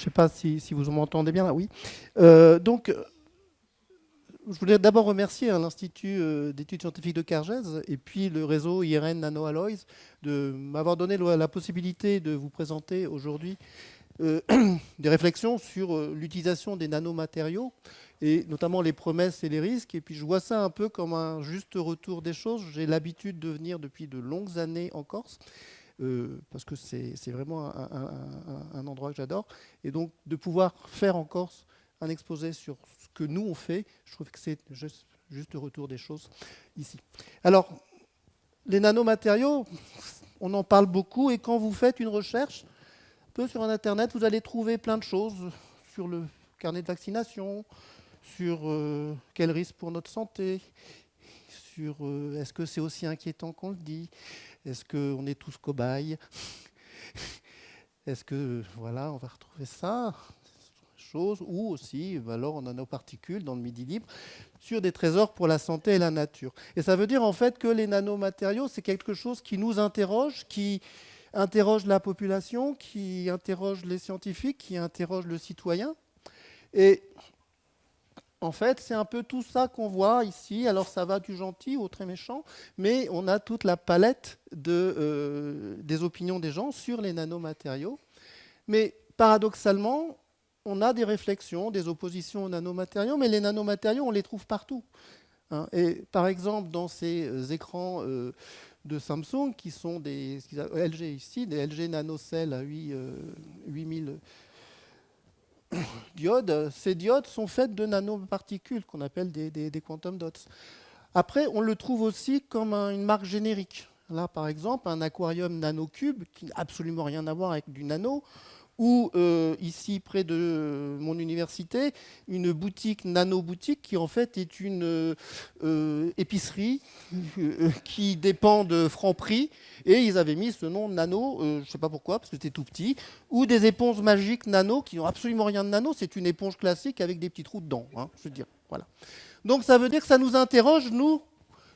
ne sais pas si vous m'entendez bien là, oui. Donc, je voulais d'abord remercier l'Institut d'études scientifiques de Cargèse et puis le réseau IRN Nanoalloys de m'avoir donné la possibilité de vous présenter aujourd'hui euh, des réflexions sur l'utilisation des nanomatériaux et notamment les promesses et les risques. Et puis je vois ça un peu comme un juste retour des choses. J'ai l'habitude de venir depuis de longues années en Corse. Parce que c'est vraiment un endroit que j'adore. Et donc, de pouvoir faire en Corse un exposé sur ce que nous, on fait, je trouve que c'est juste le retour des choses ici. Alors, les nanomatériaux, on en parle beaucoup, et quand vous faites une recherche, un peu sur Internet, vous allez trouver plein de choses sur le carnet de vaccination, sur quel risque pour notre santé, sur est-ce que c'est aussi inquiétant qu'on le dit, est-ce qu'on est tous cobayes, est-ce que, voilà, on va retrouver ça, chose, ou aussi, alors en nanoparticules dans le Midi libre, sur des trésors pour la santé et la nature. Et ça veut dire en fait que les nanomatériaux, c'est quelque chose qui nous interroge, qui interroge la population, qui interroge les scientifiques, qui interroge le citoyen. Et en fait, c'est un peu tout ça qu'on voit ici. Alors ça va du gentil au très méchant, mais on a toute la palette des opinions des gens sur les nanomatériaux. Mais paradoxalement, on a des réflexions, des oppositions aux nanomatériaux, mais les nanomatériaux, on les trouve partout. Hein. Et par exemple, dans ces écrans de Samsung, qui sont des LG ici, des LG nanocell à 8000 diodes, ces diodes sont faites de nanoparticules qu'on appelle des quantum dots. Après, on le trouve aussi comme une marque générique. Là, par exemple, un aquarium nanocube, qui n'a absolument rien à voir avec du nano, ou ici, près de mon université, une boutique nano-boutique qui en fait est une épicerie qui dépend de Franprix, et ils avaient mis ce nom nano, je ne sais pas pourquoi, parce que c'était tout petit, ou des éponges magiques nano qui n'ont absolument rien de nano, c'est une éponge classique avec des petits trous dedans, hein, je veux dire, voilà. Donc ça veut dire que ça nous interroge, nous,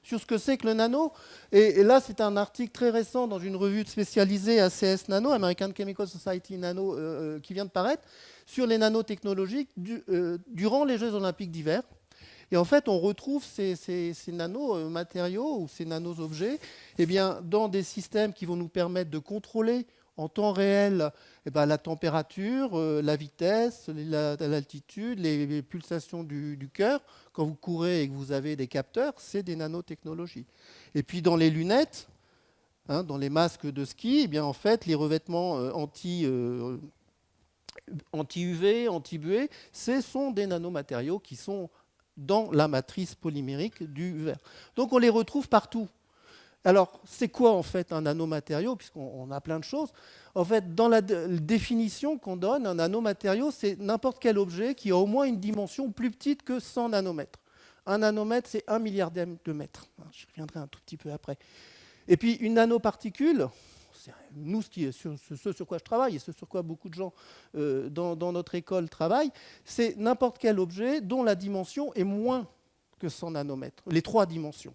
sur ce que c'est que le nano. Et là, c'est un article très récent dans une revue spécialisée ACS Nano, American Chemical Society Nano, qui vient de paraître, sur les nanotechnologies durant les Jeux olympiques d'hiver. Et en fait, on retrouve ces nanomatériaux ou ces nanoobjets eh bien, dans des systèmes qui vont nous permettre de contrôler en temps réel eh bien, la température, la vitesse, l'altitude, les pulsations du cœur. Quand vous courez et que vous avez des capteurs, c'est des nanotechnologies. Et puis dans les lunettes, hein, dans les masques de ski, eh bien, en fait, les revêtements anti-UV, anti-buée, ce sont des nanomatériaux qui sont dans la matrice polymérique du verre. Donc on les retrouve partout. Alors, c'est quoi en fait un nanomatériau, puisqu'on a plein de choses. En fait, dans la définition qu'on donne, un nanomatériau, c'est n'importe quel objet qui a au moins une dimension plus petite que 100 nanomètres. Un nanomètre, c'est 1 milliardième de mètre. Je reviendrai un tout petit peu après. Et puis, une nanoparticule, c'est nous, ce sur quoi je travaille et ce sur quoi beaucoup de gens dans notre école travaillent, c'est n'importe quel objet dont la dimension est moins que 100 nanomètres, les trois dimensions.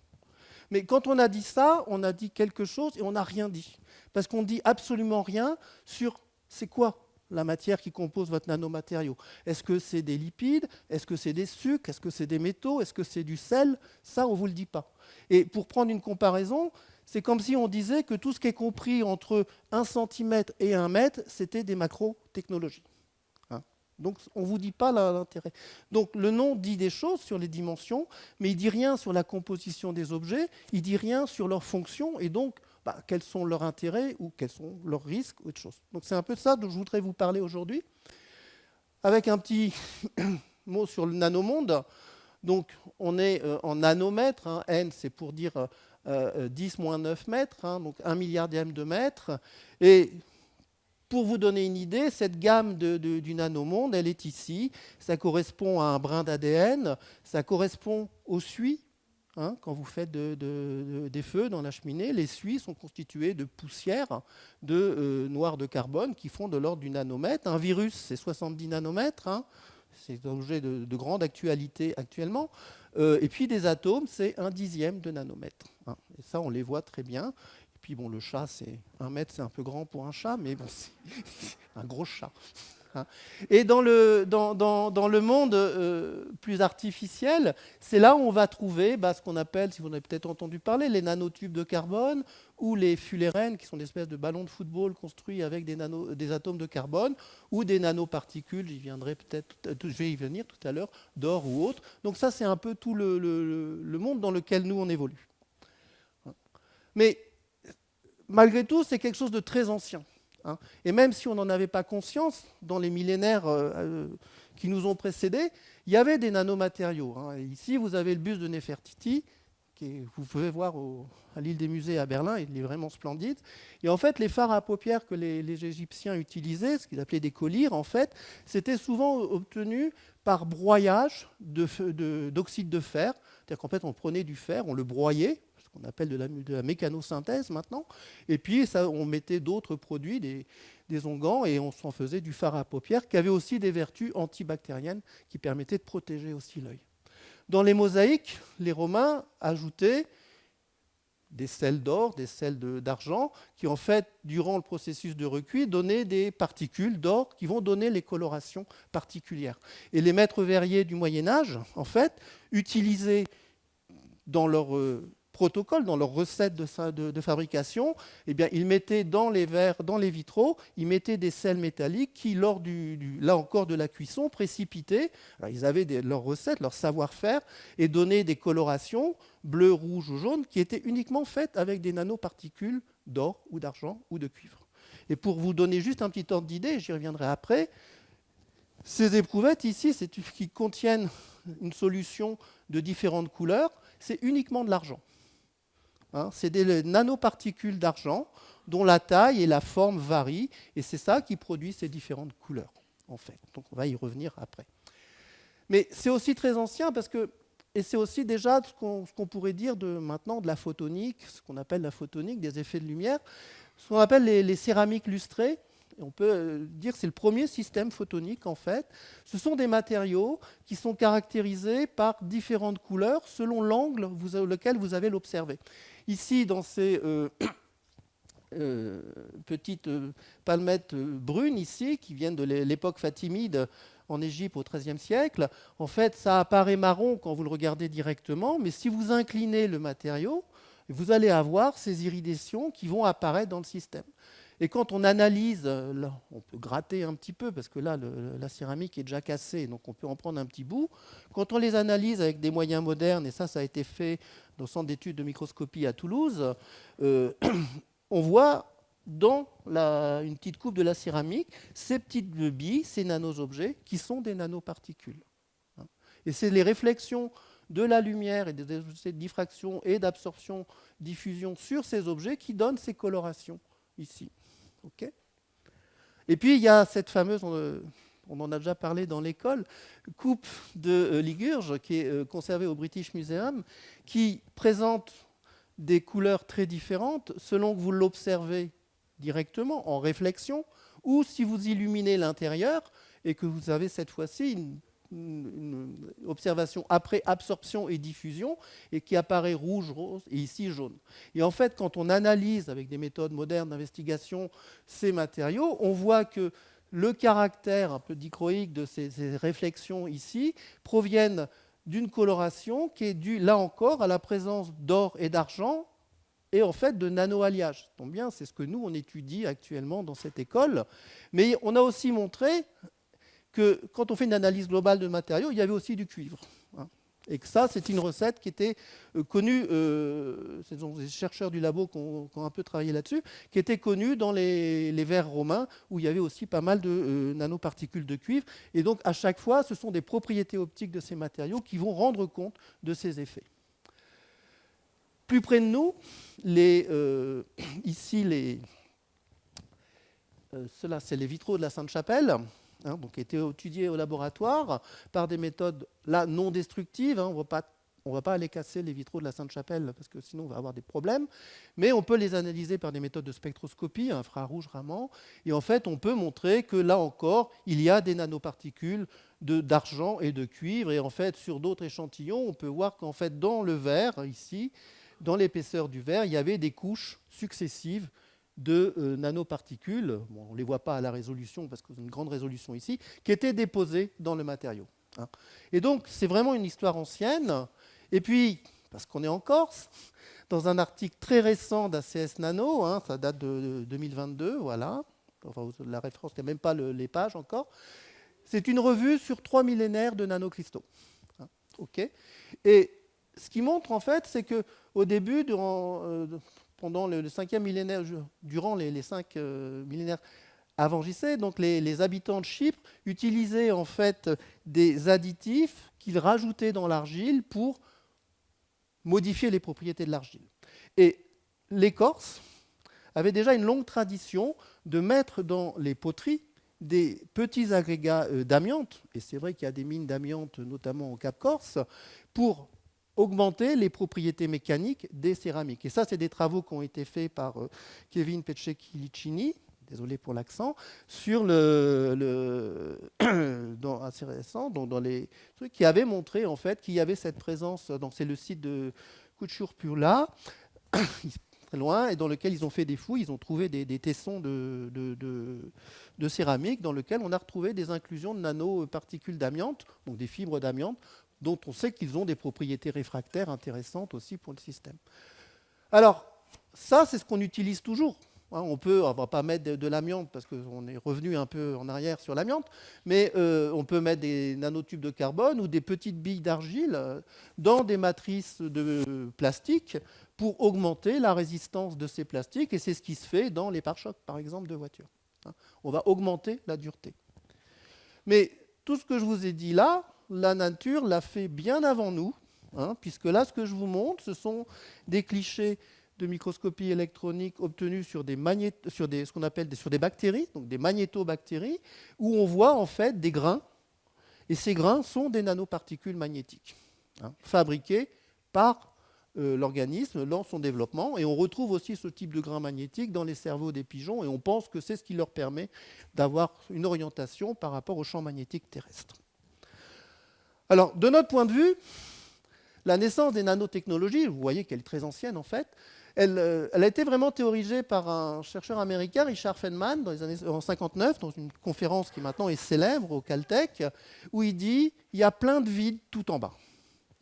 Mais quand on a dit ça, on a dit quelque chose et on n'a rien dit. Parce qu'on ne dit absolument rien sur c'est quoi la matière qui compose votre nanomatériau. Est-ce que c'est des lipides? Est-ce que c'est des sucres? Est-ce que c'est des métaux? Est-ce que c'est du sel? Ça, on ne vous le dit pas. Et pour prendre une comparaison, c'est comme si on disait que tout ce qui est compris entre 1 centimètre et 1 mètre, c'était des macro-technologies. Donc on ne vous dit pas l'intérêt. Donc le nom dit des choses sur les dimensions, mais il ne dit rien sur la composition des objets, il ne dit rien sur leur fonction, et donc quels sont leurs intérêts ou quels sont leurs risques ou autre chose. Donc c'est un peu ça dont je voudrais vous parler aujourd'hui, avec un petit mot sur le nanomonde. Donc on est en nanomètres, hein. N c'est pour dire 10-9 mètres, hein, donc 1 milliardième de mètre, et pour vous donner une idée, cette gamme du nanomonde, elle est ici. Ça correspond à un brin d'ADN, ça correspond aux suies. Hein, quand vous faites des feux dans la cheminée, les suies sont constituées de poussière, de noir de carbone qui font de l'ordre du nanomètre. Un virus, c'est 70 nanomètres. Hein, c'est un objet de grande actualité actuellement. Et puis des atomes, c'est 1/10 de nanomètre. Hein, et ça, on les voit très bien. Puis bon, le chat, c'est 1 mètre, c'est un peu grand pour un chat, mais bon, c'est un gros chat. hein. Et dans le monde plus artificiel, c'est là où on va trouver ce qu'on appelle, si vous en avez peut-être entendu parler, les nanotubes de carbone ou les fullérenes, qui sont des espèces de ballons de football construits avec des atomes de carbone ou des nanoparticules, je vais y venir tout à l'heure, d'or ou autre. Donc ça, c'est un peu tout le monde dans lequel nous, on évolue. Mais malgré tout, c'est quelque chose de très ancien. Et même si on n'en avait pas conscience, dans les millénaires qui nous ont précédés, il y avait des nanomatériaux. Ici, vous avez le buste de Néfertiti, vous pouvez voir à l'île des musées à Berlin, il est vraiment splendide. Et en fait, les fards à paupières que les Égyptiens utilisaient, ce qu'ils appelaient des collyres, en fait, c'était souvent obtenu par broyage d'oxyde de fer. C'est-à-dire qu'en fait, on prenait du fer, on le broyait, qu'on appelle de la mécanosynthèse maintenant, et puis on mettait d'autres produits, des onguents, et on s'en faisait du fard à paupières, qui avait aussi des vertus antibactériennes qui permettaient de protéger aussi l'œil. Dans les mosaïques, les Romains ajoutaient des sels d'or, des sels d'argent, qui en fait, durant le processus de recuit, donnaient des particules d'or qui vont donner les colorations particulières. Et les maîtres verriers du Moyen-Âge, en fait, utilisaient dans leur protocole, dans leur recette de fabrication, eh bien, ils mettaient dans les verres, dans les vitraux, ils mettaient des sels métalliques qui, lors là encore de la cuisson, précipitaient. Alors, ils avaient leurs recettes, leur savoir-faire, et donnaient des colorations bleu, rouge ou jaune qui étaient uniquement faites avec des nanoparticules d'or ou d'argent ou de cuivre. Et pour vous donner juste un petit ordre d'idée, j'y reviendrai après, ces éprouvettes ici, qui contiennent une solution de différentes couleurs, c'est uniquement de l'argent. C'est des nanoparticules d'argent dont la taille et la forme varient, et c'est ça qui produit ces différentes couleurs, en fait. Donc on va y revenir après. Mais c'est aussi très ancien et c'est aussi déjà ce qu'on pourrait dire maintenant de la photonique, ce qu'on appelle la photonique, des effets de lumière, ce qu'on appelle les céramiques lustrées. On peut dire que c'est le premier système photonique, en fait. Ce sont des matériaux qui sont caractérisés par différentes couleurs selon l'angle lequel vous avez l'observé. Ici, dans ces petites palmettes brunes, ici, qui viennent de l'époque fatimide en Égypte au XIIIe siècle, en fait, ça apparaît marron quand vous le regardez directement, mais si vous inclinez le matériau, vous allez avoir ces iridations qui vont apparaître dans le système. Et quand on analyse, là, on peut gratter un petit peu, parce que là, la céramique est déjà cassée, donc on peut en prendre un petit bout. Quand on les analyse avec des moyens modernes, et ça a été fait dans le centre d'études de microscopie à Toulouse, on voit dans une petite coupe de la céramique ces petites billes, ces nanoobjets, qui sont des nanoparticules. Et c'est les réflexions de la lumière et des effets de diffraction et d'absorption, diffusion sur ces objets qui donnent ces colorations ici. Okay. Et puis il y a cette fameuse, on en a déjà parlé dans l'école, coupe de Ligurge qui est conservée au British Museum, qui présente des couleurs très différentes selon que vous l'observez directement en réflexion ou si vous illuminez l'intérieur et que vous avez cette fois-ci une observation après absorption et diffusion et qui apparaît rouge, rose et ici jaune. Et en fait, quand on analyse avec des méthodes modernes d'investigation ces matériaux, on voit que le caractère un peu dichroïque de ces réflexions ici proviennent d'une coloration qui est due, là encore, à la présence d'or et d'argent et en fait de nanoalliage. Ça tombe bien, c'est ce que nous, on étudie actuellement dans cette école. Mais on a aussi montré que quand on fait une analyse globale de matériaux, il y avait aussi du cuivre. Et que ça, c'est une recette qui était connue, ce sont des chercheurs du labo qui ont un peu travaillé là-dessus, qui était connue dans les verres romains, où il y avait aussi pas mal de nanoparticules de cuivre. Et donc, à chaque fois, ce sont des propriétés optiques de ces matériaux qui vont rendre compte de ces effets. Plus près de nous, ici, ceux-là, c'est les vitraux de la Sainte-Chapelle, donc qui étaient étudiés au laboratoire par des méthodes là, non destructives. On ne va pas aller casser les vitraux de la Sainte-Chapelle parce que sinon on va avoir des problèmes. Mais on peut les analyser par des méthodes de spectroscopie, infrarouge Raman. Et en fait, on peut montrer que là encore, il y a des nanoparticules d'argent et de cuivre. Et en fait, sur d'autres échantillons, on peut voir qu'en fait, dans le verre, ici, dans l'épaisseur du verre, il y avait des couches successives de nanoparticules, bon, on ne les voit pas à la résolution parce que c'est une grande résolution ici, qui étaient déposées dans le matériau. Hein. Et donc, c'est vraiment une histoire ancienne. Et puis, parce qu'on est en Corse, dans un article très récent d'ACS Nano, hein, ça date de 2022, voilà, enfin, la référence, il n'y a même pas les pages encore, c'est une revue sur 3 millénaires de nanocristaux. Hein, okay. Et ce qui montre, en fait, c'est qu'au début, pendant le 5e millénaire, durant les 5 millénaires avant JC, donc les habitants de Chypre utilisaient en fait des additifs qu'ils rajoutaient dans l'argile pour modifier les propriétés de l'argile. Et les Corses avaient déjà une longue tradition de mettre dans les poteries des petits agrégats d'amiante, et c'est vrai qu'il y a des mines d'amiante notamment au Cap Corse, pour augmenter les propriétés mécaniques des céramiques. Et ça, c'est des travaux qui ont été faits par Kevin Pececchi-Licini, désolé pour l'accent, sur assez récent, dans les trucs qui avaient montré en fait qu'il y avait cette présence. Donc c'est le site de Kuchurpula, très loin, et dans lequel ils ont fait des fouilles, ils ont trouvé des tessons de céramique dans lesquels on a retrouvé des inclusions de nanoparticules d'amiante, donc des fibres d'amiante, dont on sait qu'ils ont des propriétés réfractaires intéressantes aussi pour le système. Alors, ça, c'est ce qu'on utilise toujours. On ne va pas mettre de l'amiante parce qu'on est revenu un peu en arrière sur l'amiante, mais on peut mettre des nanotubes de carbone ou des petites billes d'argile dans des matrices de plastique pour augmenter la résistance de ces plastiques, et c'est ce qui se fait dans les pare-chocs, par exemple, de voitures. On va augmenter la dureté. Mais tout ce que je vous ai dit là, la nature l'a fait bien avant nous, puisque là, ce que je vous montre, ce sont des clichés de microscopie électronique obtenus sur des bactéries, donc des magnétobactéries, où on voit en fait des grains, et ces grains sont des nanoparticules magnétiques, fabriqués par l'organisme dans son développement, et on retrouve aussi ce type de grains magnétiques dans les cerveaux des pigeons, et on pense que c'est ce qui leur permet d'avoir une orientation par rapport au champ magnétique terrestre. Alors, de notre point de vue, la naissance des nanotechnologies, vous voyez qu'elle est très ancienne en fait, elle a été vraiment théorisée par un chercheur américain, Richard Feynman, dans les années 1959, dans une conférence qui maintenant est célèbre au Caltech, où il dit « il y a plein de vide tout en bas ».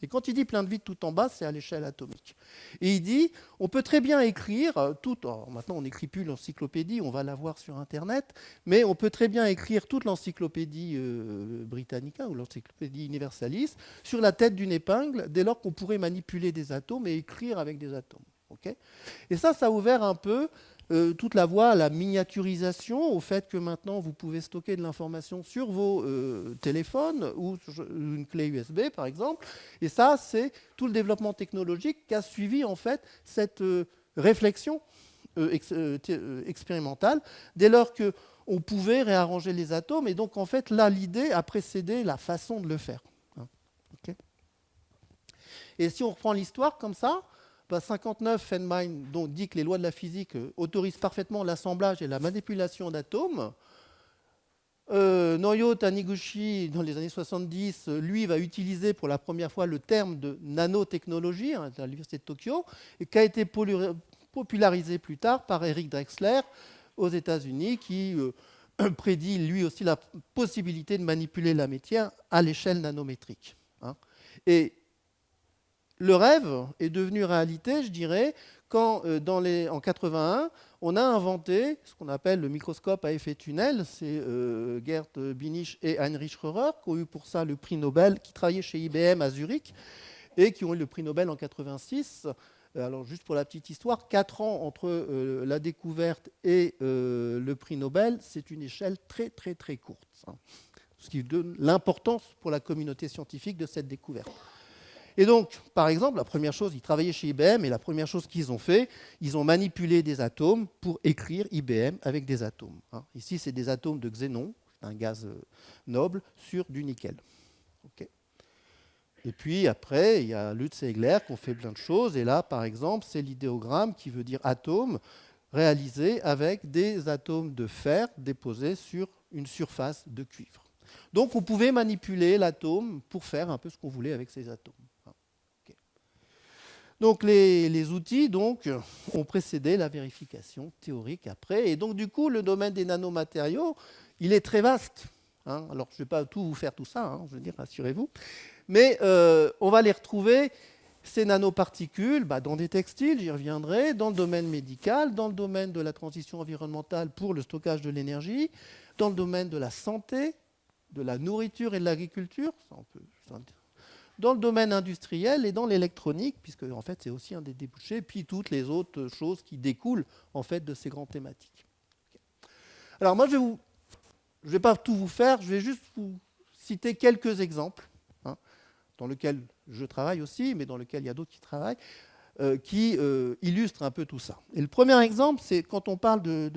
Et quand il dit plein de vide tout en bas, c'est à l'échelle atomique. Et il dit on peut très bien écrire maintenant on n'écrit plus l'encyclopédie, on va la voir sur Internet, mais on peut très bien écrire toute l'encyclopédie Britannica ou l'encyclopédie Universalis sur la tête d'une épingle, dès lors qu'on pourrait manipuler des atomes et écrire avec des atomes. Okay, et ça a ouvert un peu toute la voie à la miniaturisation, au fait que maintenant vous pouvez stocker de l'information sur vos téléphones ou sur une clé USB par exemple. Et ça, c'est tout le développement technologique qui a suivi en fait cette réflexion expérimentale, dès lors qu'on pouvait réarranger les atomes. Et donc en fait là, l'idée a précédé la façon de le faire. Okay. Et si on reprend l'histoire comme ça, 59, Feynman dit que les lois de la physique autorisent parfaitement l'assemblage et la manipulation d'atomes. Norio Taniguchi, dans les années 70, lui, va utiliser pour la première fois le terme de nanotechnologie à l'université de Tokyo, et qui a été popularisé plus tard par Eric Drexler aux États-Unis, qui prédit lui aussi la possibilité de manipuler la matière à l'échelle nanométrique. Et le rêve est devenu réalité, je dirais, quand en 81, on a inventé ce qu'on appelle le microscope à effet tunnel. C'est Gerd Binich et Heinrich Röhrer qui ont eu pour ça le prix Nobel, qui travaillaient chez IBM à Zurich et qui ont eu le prix Nobel en 86. Alors juste pour la petite histoire, 4 ans entre la découverte et le prix Nobel, c'est une échelle très très très courte. Ce qui donne l'importance pour la communauté scientifique de cette découverte. Et donc, par exemple, la première chose, ils travaillaient chez IBM, et la première chose qu'ils ont fait, ils ont manipulé des atomes pour écrire IBM avec des atomes. Ici, c'est des atomes de xénon, un gaz noble, sur du nickel. Okay. Et puis après, il y a Lutz et Egler qui ont fait plein de choses, et là, par exemple, c'est l'idéogramme qui veut dire atome, réalisé avec des atomes de fer déposés sur une surface de cuivre. Donc, on pouvait manipuler l'atome pour faire un peu ce qu'on voulait avec ces atomes. Donc les outils donc, ont précédé la vérification théorique après. Et donc du coup, le domaine des nanomatériaux, il est très vaste. Hein. Alors je ne vais pas tout vous faire tout ça, hein, je veux dire, rassurez-vous. Mais on va les retrouver, ces nanoparticules, dans des textiles, j'y reviendrai, dans le domaine médical, dans le domaine de la transition environnementale pour le stockage de l'énergie, dans le domaine de la santé, de la nourriture et de l'agriculture, dans le domaine industriel et dans l'électronique, puisque en fait c'est aussi un des débouchés, puis toutes les autres choses qui découlent en fait de ces grandes thématiques. Alors moi je ne vais pas tout vous faire, je vais juste vous citer quelques exemples, hein, dans lesquels je travaille aussi, mais dans lesquels il y a d'autres qui travaillent, qui illustrent un peu tout ça. Et le premier exemple, c'est quand on parle de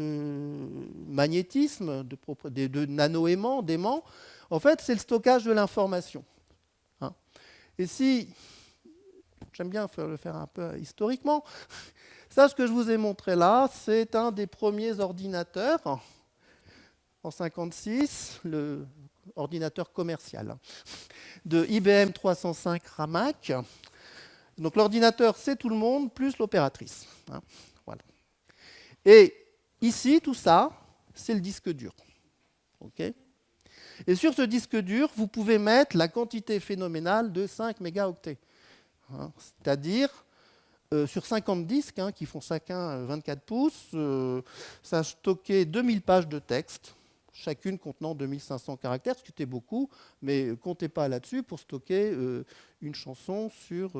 magnétisme, de nano-aimants, d'aimants, en fait c'est le stockage de l'information. Et si, j'aime bien le faire un peu historiquement, ça, ce que je vous ai montré là, c'est un des premiers ordinateurs, en 1956, le ordinateur commercial, de IBM 305 Ramac. Donc l'ordinateur, c'est tout le monde, plus l'opératrice. Hein, voilà. Et ici, tout ça, c'est le disque dur. Okay. Et sur ce disque dur, vous pouvez mettre la quantité phénoménale de 5 mégaoctets. Hein, c'est-à-dire, sur 50 disques, hein, qui font chacun 24 pouces, ça stockait 2000 pages de texte, chacune contenant 2500 caractères, ce qui était beaucoup, mais ne comptez pas là-dessus pour stocker une chanson sur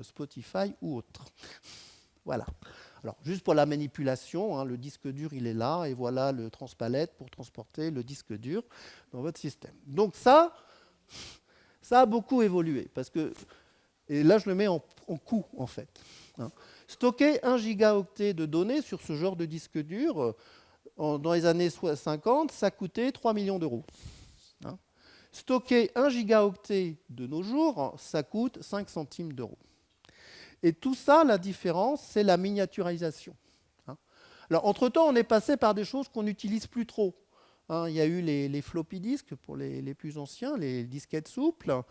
Spotify ou autre. Voilà. Alors, juste pour la manipulation, hein, le disque dur, il est là, et voilà le transpalette pour transporter le disque dur dans votre système. Donc ça a beaucoup évolué, parce que, et là je le mets en coût en fait. Hein. Stocker 1 gigaoctet de données sur ce genre de disque dur, dans les années 50, ça coûtait 3 millions d'euros. Hein. Stocker 1 gigaoctet de nos jours, ça coûte 5 centimes d'euros. Et tout ça, la différence, c'est la miniaturisation. Hein. Alors, entre-temps, on est passé par des choses qu'on n'utilise plus trop. Hein, il y a eu les floppy disks pour les plus anciens, les disquettes souples.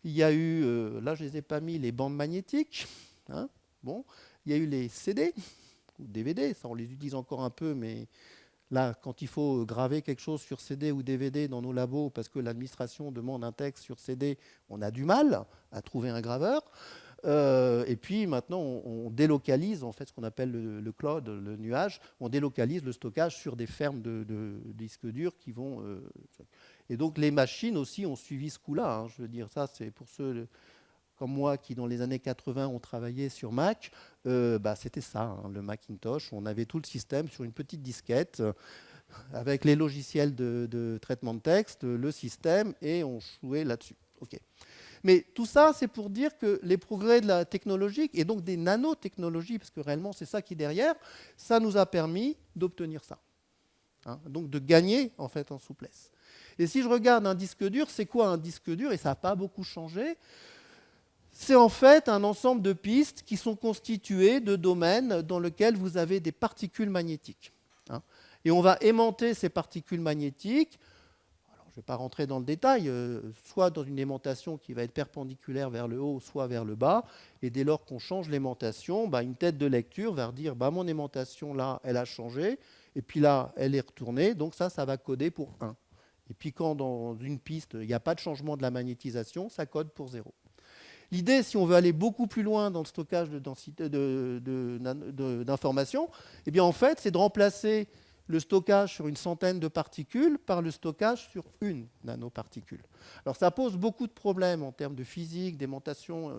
Il y a eu, là je ne les ai pas mis, les bandes magnétiques. Hein, bon. Il y a eu les CD ou DVD, ça on les utilise encore un peu, mais là, quand il faut graver quelque chose sur CD ou DVD dans nos labos, parce que l'administration demande un texte sur CD, on a du mal à trouver un graveur. Et puis maintenant, on délocalise en fait ce qu'on appelle le cloud, le nuage. On délocalise le stockage sur des fermes de disques durs qui vont. Et donc les machines aussi ont suivi ce coup-là. Hein. Je veux dire, ça c'est pour ceux comme moi qui dans les années 80 ont travaillé sur Mac. C'était ça, hein, le Macintosh. On avait tout le système sur une petite disquette. Avec les logiciels de traitement de texte, le système, et on jouait là-dessus. Okay. Mais tout ça, c'est pour dire que les progrès de la technologie, et donc des nanotechnologies, parce que réellement c'est ça qui est derrière, ça nous a permis d'obtenir ça. Hein, donc de gagner en fait en souplesse. Et si je regarde un disque dur, c'est quoi un disque dur? Et ça n'a pas beaucoup changé. C'est en fait un ensemble de pistes qui sont constituées de domaines dans lesquels vous avez des particules magnétiques. Hein. Et on va aimanter ces particules magnétiques. Je ne vais pas rentrer dans le détail, soit dans une aimantation qui va être perpendiculaire vers le haut, soit vers le bas. Et dès lors qu'on change l'aimantation, une tête de lecture va dire mon aimantation là, elle a changé, et puis là, elle est retournée, donc ça va coder pour 1. Et puis quand dans une piste, il n'y a pas de changement de la magnétisation, ça code pour 0. L'idée, si on veut aller beaucoup plus loin dans le stockage de densité d'informations, eh bien en fait, c'est de remplacer le stockage sur une centaine de particules par le stockage sur une nanoparticule. Alors ça pose beaucoup de problèmes en termes de physique, d'aimantation.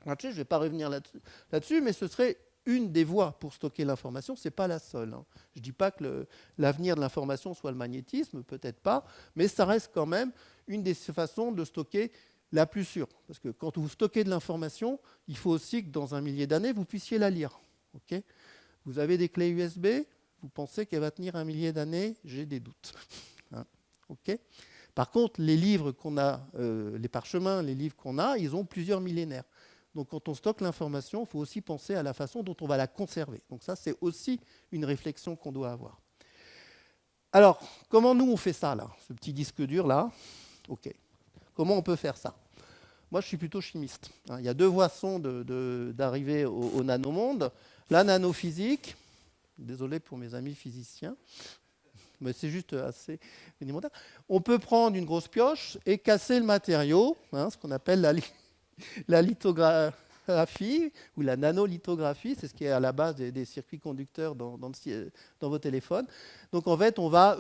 Je ne vais pas revenir là-dessus, mais ce serait une des voies pour stocker l'information, ce n'est pas la seule. Hein. Je ne dis pas que l'avenir de l'information soit le magnétisme, peut-être pas, mais ça reste quand même une des façons de stocker la plus sûre. Parce que quand vous stockez de l'information, il faut aussi que dans un millier d'années, vous puissiez la lire. Okay. Vous avez des clés USB, vous pensez qu'elle va tenir un millier d'années? J'ai des doutes. Hein, okay. Par contre, les livres qu'on a, les parchemins, les livres qu'on a, ils ont plusieurs millénaires. Donc quand on stocke l'information, il faut aussi penser à la façon dont on va la conserver. Donc ça, c'est aussi une réflexion qu'on doit avoir. Alors, comment nous, on fait ça, là, ce petit disque dur, là? OK. Comment on peut faire ça? Moi, je suis plutôt chimiste. Il y a deux façons d'arriver au nanomonde. La nanophysique, désolé pour mes amis physiciens, mais c'est juste assez élémentaire. On peut prendre une grosse pioche et casser le matériau, ce qu'on appelle la lithographie ou la nanolithographie, c'est ce qui est à la base des circuits conducteurs dans vos téléphones. Donc en fait, on va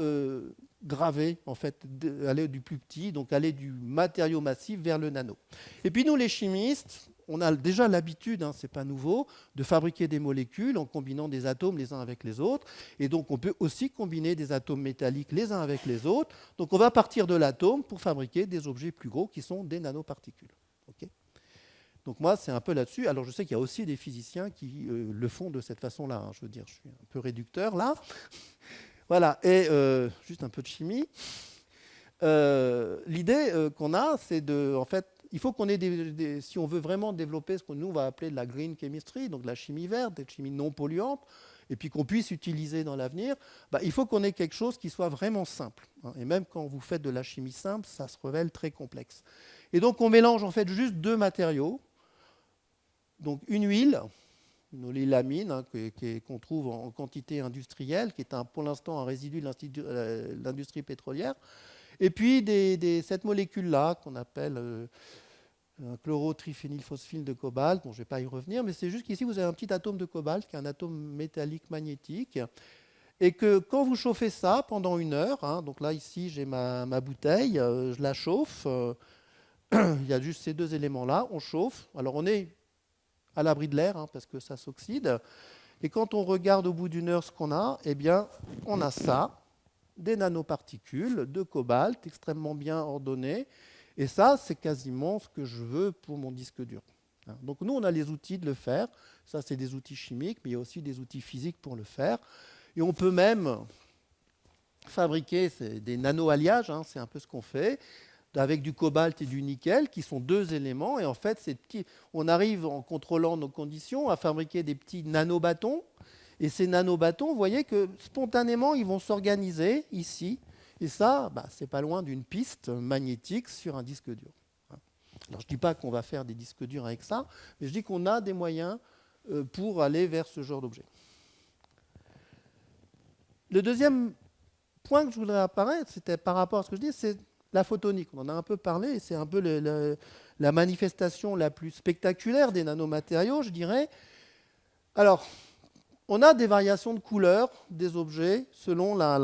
graver, en fait, aller du plus petit, donc aller du matériau massif vers le nano. Et puis nous, les chimistes, on a déjà l'habitude, c'est pas nouveau, de fabriquer des molécules en combinant des atomes les uns avec les autres. Et donc on peut aussi combiner des atomes métalliques les uns avec les autres. Donc on va partir de l'atome pour fabriquer des objets plus gros qui sont des nanoparticules. Okay. Donc moi, c'est un peu là-dessus. Alors je sais qu'il y a aussi des physiciens qui le font de cette façon-là. Je veux dire, je suis un peu réducteur là. Voilà, et juste un peu de chimie. L'idée qu'on a, c'est de, en fait, il faut qu'on ait si on veut vraiment développer ce que nous on va appeler de la green chemistry, donc de la chimie verte, des chimies non polluantes, et puis qu'on puisse utiliser dans l'avenir, il faut qu'on ait quelque chose qui soit vraiment simple. Et même quand vous faites de la chimie simple, ça se révèle très complexe. Et donc on mélange en fait juste deux matériaux, donc une huile, une oléamine qu'on trouve en quantité industrielle, qui est pour l'instant un résidu de l'industrie pétrolière. Et puis cette molécule-là, qu'on appelle un chlorotriphénylphosphine de cobalt, bon, je ne vais pas y revenir, mais c'est juste qu'ici, vous avez un petit atome de cobalt, qui est un atome métallique magnétique, et que quand vous chauffez ça pendant 1 heure, donc là, ici, j'ai ma bouteille, je la chauffe, il y a juste ces deux éléments-là, on chauffe, alors on est à l'abri de l'air, parce que ça s'oxyde, et quand on regarde au bout d'1 heure ce qu'on a, eh bien, on a ça, des nanoparticules de cobalt extrêmement bien ordonnées. Et ça, c'est quasiment ce que je veux pour mon disque dur. Donc nous, on a les outils de le faire. Ça, c'est des outils chimiques, mais il y a aussi des outils physiques pour le faire. Et on peut même fabriquer des nano-alliages, c'est un peu ce qu'on fait, avec du cobalt et du nickel, qui sont deux éléments. Et en fait, on arrive, en contrôlant nos conditions, à fabriquer des petits nanobâtons. Et ces nanobâtons, vous voyez que spontanément, ils vont s'organiser ici. Et ça, c'est pas loin d'une piste magnétique sur un disque dur. Alors, je ne dis pas qu'on va faire des disques durs avec ça, mais je dis qu'on a des moyens pour aller vers ce genre d'objet. Le deuxième point que je voudrais apparaître, c'était par rapport à ce que je dis, c'est la photonique. On en a un peu parlé, et c'est un peu la manifestation la plus spectaculaire des nanomatériaux, je dirais. Alors, on a des variations de couleurs des objets selon la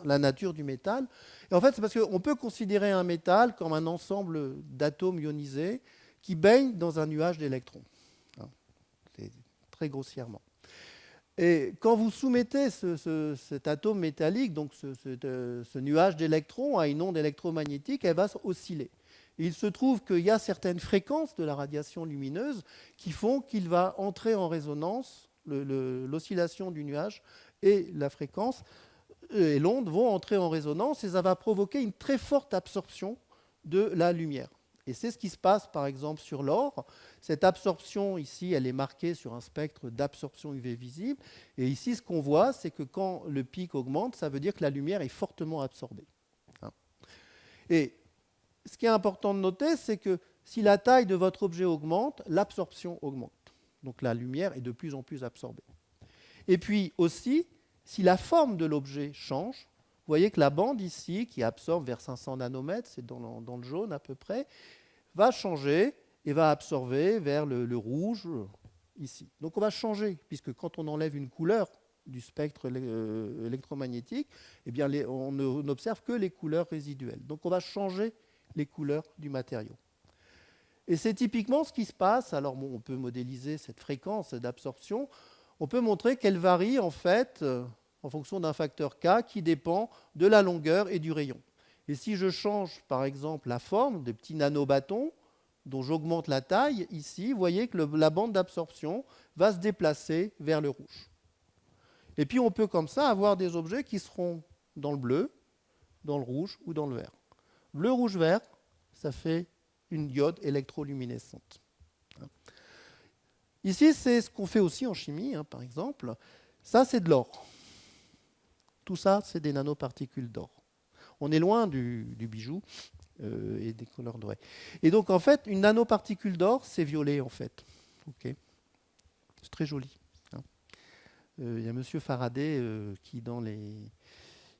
nature du métal. Et en fait, c'est parce qu'on peut considérer un métal comme un ensemble d'atomes ionisés qui baignent dans un nuage d'électrons. C'est très grossièrement. Et quand vous soumettez cet atome métallique, donc ce nuage d'électrons, à une onde électromagnétique, elle va osciller. Et il se trouve qu'il y a certaines fréquences de la radiation lumineuse qui font qu'il va entrer en résonance, l'oscillation du nuage et la fréquence et l'onde vont entrer en résonance et ça va provoquer une très forte absorption de la lumière. Et c'est ce qui se passe par exemple sur l'or. Cette absorption ici, elle est marquée sur un spectre d'absorption UV visible. Et ici, ce qu'on voit, c'est que quand le pic augmente, ça veut dire que la lumière est fortement absorbée. Et ce qui est important de noter, c'est que si la taille de votre objet augmente, l'absorption augmente. Donc la lumière est de plus en plus absorbée. Et puis aussi, si la forme de l'objet change, vous voyez que la bande ici, qui absorbe vers 500 nanomètres, c'est dans le jaune à peu près, va changer et va absorber vers le rouge ici. Donc on va changer, puisque quand on enlève une couleur du spectre électromagnétique, eh bien on n'observe que les couleurs résiduelles. Donc on va changer les couleurs du matériau. Et c'est typiquement ce qui se passe. Alors on peut modéliser cette fréquence d'absorption. On peut montrer qu'elle varie en fait en fonction d'un facteur K qui dépend de la longueur et du rayon. Et si je change par exemple la forme des petits nanobâtons dont j'augmente la taille, ici, vous voyez que la bande d'absorption va se déplacer vers le rouge. Et puis on peut comme ça avoir des objets qui seront dans le bleu, dans le rouge ou dans le vert. Bleu, rouge, vert, ça fait une diode électroluminescente. Ici, c'est ce qu'on fait aussi en chimie, par exemple. Ça, c'est de l'or. Tout ça, c'est des nanoparticules d'or. On est loin du bijou. et des couleurs dorées. Et donc en fait, une nanoparticule d'or, c'est violet en fait. Ok, c'est très joli. Hein. Il y a M. Faraday qui, dans les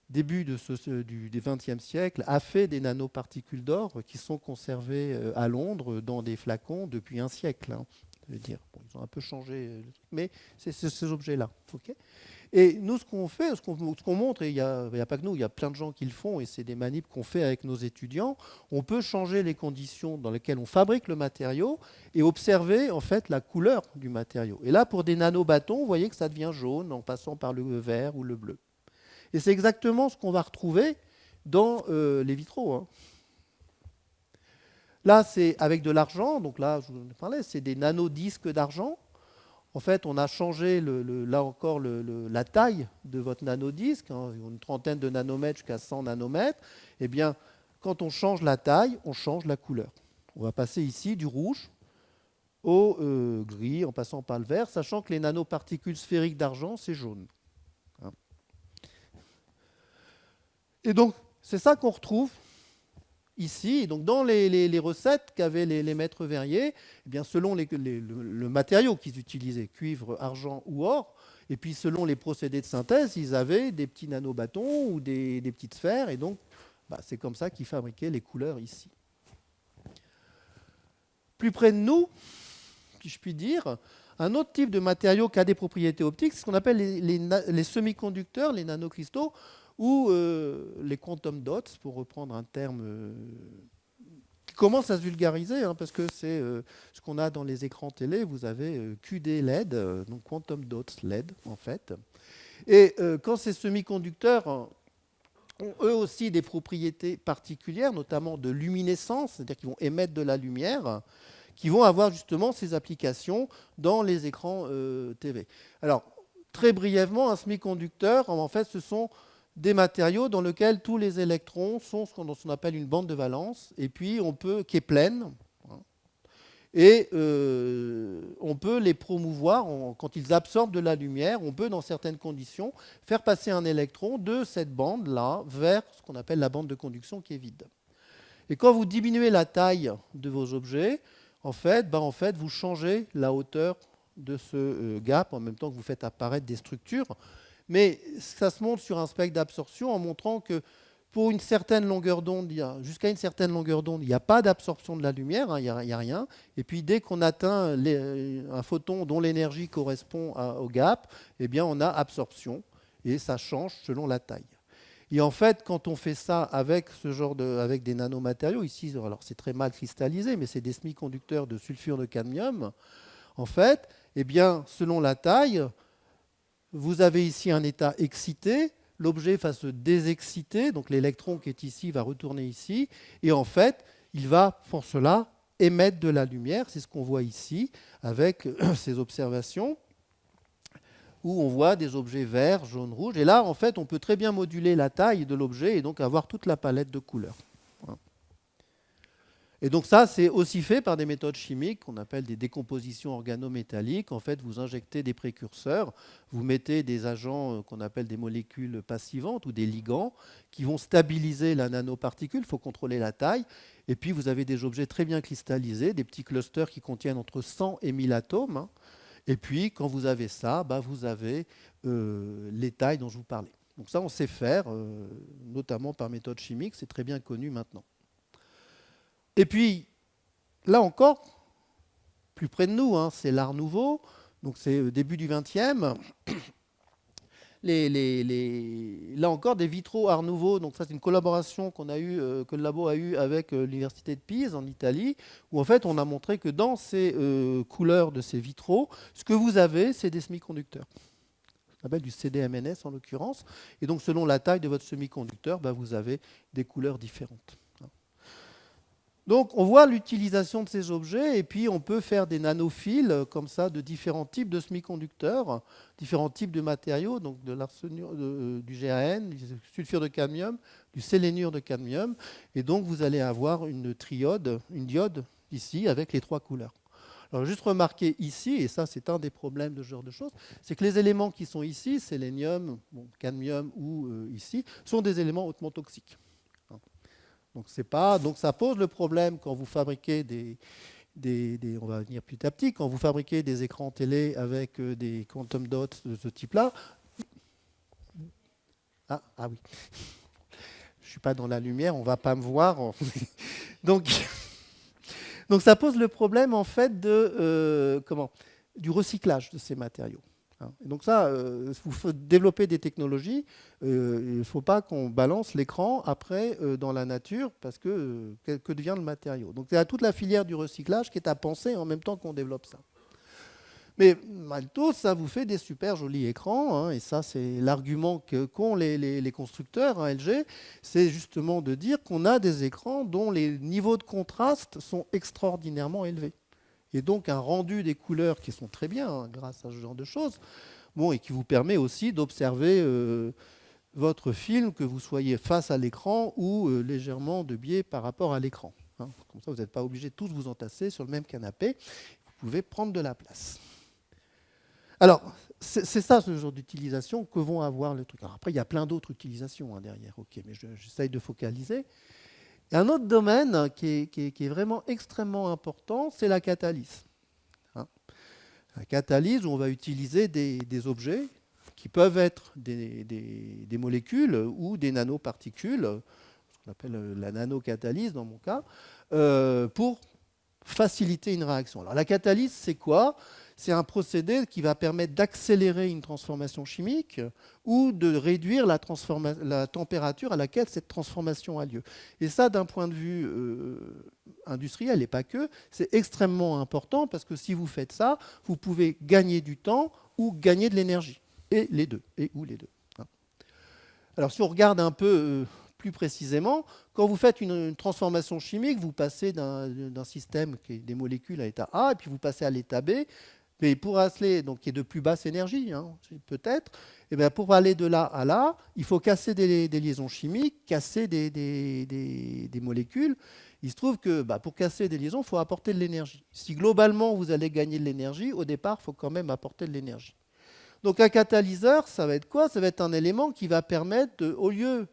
débuts des XXe siècle, a fait des nanoparticules d'or qui sont conservées à Londres dans des flacons depuis un siècle. Hein. Je veux dire, bon, ils ont un peu changé, mais c'est ces objets-là. Okay, et nous, ce qu'on fait, ce qu'on montre, et il n'y a pas que nous, il y a plein de gens qui le font, et c'est des manips qu'on fait avec nos étudiants, on peut changer les conditions dans lesquelles on fabrique le matériau et observer en fait la couleur du matériau. Et là, pour des nanobâtons, vous voyez que ça devient jaune en passant par le vert ou le bleu. Et c'est exactement ce qu'on va retrouver dans les vitraux. Hein. Là, c'est avec de l'argent, donc là, je vous en ai parlé, c'est des nanodisques d'argent. En fait, on a changé, là encore, la taille de votre nanodisque, hein, une trentaine de nanomètres jusqu'à 100 nanomètres. Eh bien, quand on change la taille, on change la couleur. On va passer ici du rouge au gris, en passant par le vert, sachant que les nanoparticules sphériques d'argent, c'est jaune. Hein. Et donc, c'est ça qu'on retrouve ici. Donc, dans les recettes qu'avaient les maîtres verriers, eh bien, selon le matériau qu'ils utilisaient, cuivre, argent ou or, et puis selon les procédés de synthèse, ils avaient des petits nanobâtons ou des petites sphères, et donc c'est comme ça qu'ils fabriquaient les couleurs ici. Plus près de nous, si je puis dire, un autre type de matériau qui a des propriétés optiques, c'est ce qu'on appelle les semi-conducteurs, les nanocristaux, ou les quantum dots, pour reprendre un terme qui commence à se vulgariser, hein, parce que c'est ce qu'on a dans les écrans télé. Vous avez QD LED, donc quantum dots LED, en fait. Et quand ces semi-conducteurs ont eux aussi des propriétés particulières, notamment de luminescence, c'est-à-dire qu'ils vont émettre de la lumière, qui vont avoir justement ces applications dans les écrans TV. Alors, très brièvement, un semi-conducteur, en fait, ce sont des matériaux dans lesquels tous les électrons sont ce qu'on appelle une bande de valence, et puis qui est pleine, hein, et on peut les promouvoir quand ils absorbent de la lumière. On peut, dans certaines conditions, faire passer un électron de cette bande-là vers ce qu'on appelle la bande de conduction qui est vide. Et quand vous diminuez la taille de vos objets, en fait, vous changez la hauteur de ce gap en même temps que vous faites apparaître des structures. Mais ça se montre sur un spectre d'absorption en montrant que pour une certaine longueur d'onde, jusqu'à une certaine longueur d'onde, il n'y a pas d'absorption de la lumière, hein, il n'y a rien. Et puis dès qu'on atteint un photon dont l'énergie correspond au gap, eh bien on a absorption et ça change selon la taille. Et en fait, quand on fait ça avec avec des nanomatériaux, ici, alors c'est très mal cristallisé, mais c'est des semi-conducteurs de sulfure de cadmium. En fait, eh bien, selon la taille, vous avez ici un état excité, l'objet va se désexciter, donc l'électron qui est ici va retourner ici, et en fait, il va pour cela émettre de la lumière. C'est ce qu'on voit ici avec ces observations, où on voit des objets verts, jaunes, rouges. Et là, en fait, on peut très bien moduler la taille de l'objet et donc avoir toute la palette de couleurs. Et donc ça, c'est aussi fait par des méthodes chimiques qu'on appelle des décompositions organométalliques. En fait, vous injectez des précurseurs, vous mettez des agents qu'on appelle des molécules passivantes ou des ligands qui vont stabiliser la nanoparticule, il faut contrôler la taille. Et puis, vous avez des objets très bien cristallisés, des petits clusters qui contiennent entre 100 et 1000 atomes. Hein. Et puis, quand vous avez ça, vous avez les tailles dont je vous parlais. Donc ça, on sait faire, notamment par méthode chimique, c'est très bien connu maintenant. Et puis, là encore, plus près de nous, hein, c'est l'Art Nouveau, donc c'est au début du XXe. Là encore, des vitraux Art Nouveau, donc ça c'est une collaboration que le labo a eue avec l'Université de Pise en Italie, où en fait on a montré que dans ces couleurs de ces vitraux, ce que vous avez, c'est des semi-conducteurs. Ça s'appelle du CDMNS en l'occurrence, et donc selon la taille de votre semi-conducteur, vous avez des couleurs différentes. Donc on voit l'utilisation de ces objets et puis on peut faire des nanophiles comme ça de différents types de semi-conducteurs, différents types de matériaux, donc de du GAN, du sulfure de cadmium, du sélénure de cadmium. Et donc vous allez avoir une diode ici avec les trois couleurs. Alors juste remarquer ici, et ça c'est un des problèmes de ce genre de choses, c'est que les éléments qui sont ici, sélénium, cadmium ou ici, sont des éléments hautement toxiques. Donc ça pose le problème quand vous fabriquez on va venir petit à petit, quand vous fabriquez des écrans télé avec des quantum dots de ce type-là. Ah oui. Je ne suis pas dans la lumière, on ne va pas me voir. donc, donc ça pose le problème en fait du recyclage de ces matériaux. Et donc ça, il faut développer des technologies. Il ne faut pas qu'on balance l'écran après dans la nature parce que devient le matériau. Donc il y a toute la filière du recyclage qui est à penser en même temps qu'on développe ça. Mais malgré ça vous fait des super jolis écrans. Et ça, c'est l'argument qu'ont les constructeurs, LG. C'est justement de dire qu'on a des écrans dont les niveaux de contraste sont extraordinairement élevés. Et donc un rendu des couleurs qui sont très bien grâce à ce genre de choses, et qui vous permet aussi d'observer votre film, que vous soyez face à l'écran ou légèrement de biais par rapport à l'écran. Comme ça, vous n'êtes pas obligé de tous vous entasser sur le même canapé. Vous pouvez prendre de la place. Alors, c'est ça ce genre d'utilisation que vont avoir les trucs. Alors après, il y a plein d'autres utilisations derrière, mais j'essaye de focaliser. Et un autre domaine qui est vraiment extrêmement important, c'est la catalyse. La catalyse, où on va utiliser des objets qui peuvent être des molécules ou des nanoparticules, ce qu'on appelle la nanocatalyse dans mon cas, pour faciliter une réaction. Alors la catalyse, c'est quoi ? C'est un procédé qui va permettre d'accélérer une transformation chimique ou de réduire la température à laquelle cette transformation a lieu. Et ça, d'un point de vue industriel et pas que, c'est extrêmement important parce que si vous faites ça, vous pouvez gagner du temps ou gagner de l'énergie. Et les deux. Alors si on regarde un peu plus précisément, quand vous faites une transformation chimique, vous passez d'un système qui est des molécules à l'état A et puis vous passez à l'état B. Mais pour aller, donc qui est de plus basse énergie, peut-être, pour aller de là à là, il faut casser des liaisons chimiques, casser des molécules. Il se trouve que pour casser des liaisons, il faut apporter de l'énergie. Si globalement vous allez gagner de l'énergie, au départ, il faut quand même apporter de l'énergie. Donc un catalyseur, ça va être quoi ? Ça va être un élément qui va permettre, au lieu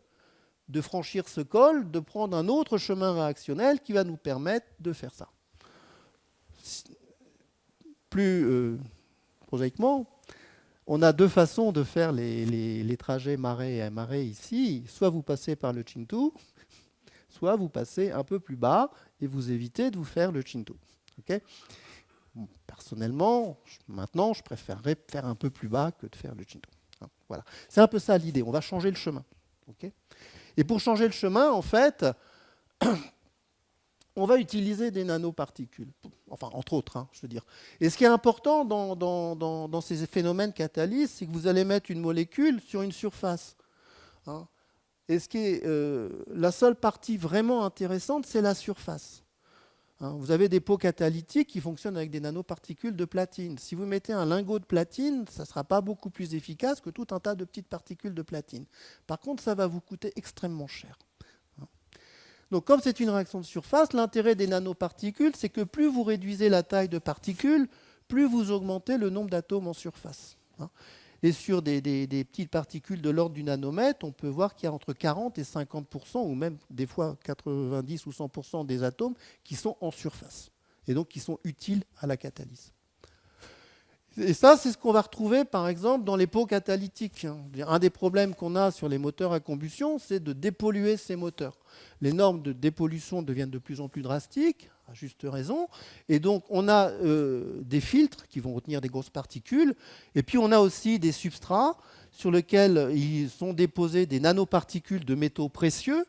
de franchir ce col, de prendre un autre chemin réactionnel qui va nous permettre de faire ça. Plus prosaïquement, on a deux façons de faire les trajets marée et marée ici. Soit vous passez par le Chintou, soit vous passez un peu plus bas et vous évitez de vous faire le Chintou. Personnellement, maintenant, je préférerais faire un peu plus bas que de faire le Chintou. Voilà. C'est un peu ça l'idée. On va changer le chemin. Et pour changer le chemin, en fait, on va utiliser des nanoparticules, enfin entre autres, je veux dire. Et ce qui est important dans ces phénomènes catalyse, c'est que vous allez mettre une molécule sur une surface. Et ce qui est la seule partie vraiment intéressante, c'est la surface. Vous avez des pots catalytiques qui fonctionnent avec des nanoparticules de platine. Si vous mettez un lingot de platine, ça ne sera pas beaucoup plus efficace que tout un tas de petites particules de platine. Par contre, ça va vous coûter extrêmement cher. Donc, comme c'est une réaction de surface, l'intérêt des nanoparticules, c'est que plus vous réduisez la taille de particules, plus vous augmentez le nombre d'atomes en surface. Et sur des petites particules de l'ordre du nanomètre, on peut voir qu'il y a entre 40 et 50%, ou même des fois 90 ou 100% des atomes qui sont en surface, et donc qui sont utiles à la catalyse. Et ça, c'est ce qu'on va retrouver, par exemple, dans les pots catalytiques. Un des problèmes qu'on a sur les moteurs à combustion, c'est de dépolluer ces moteurs. Les normes de dépollution deviennent de plus en plus drastiques, à juste raison. Et donc, on a des filtres qui vont retenir des grosses particules. Et puis, on a aussi des substrats sur lesquels ils sont déposés des nanoparticules de métaux précieux,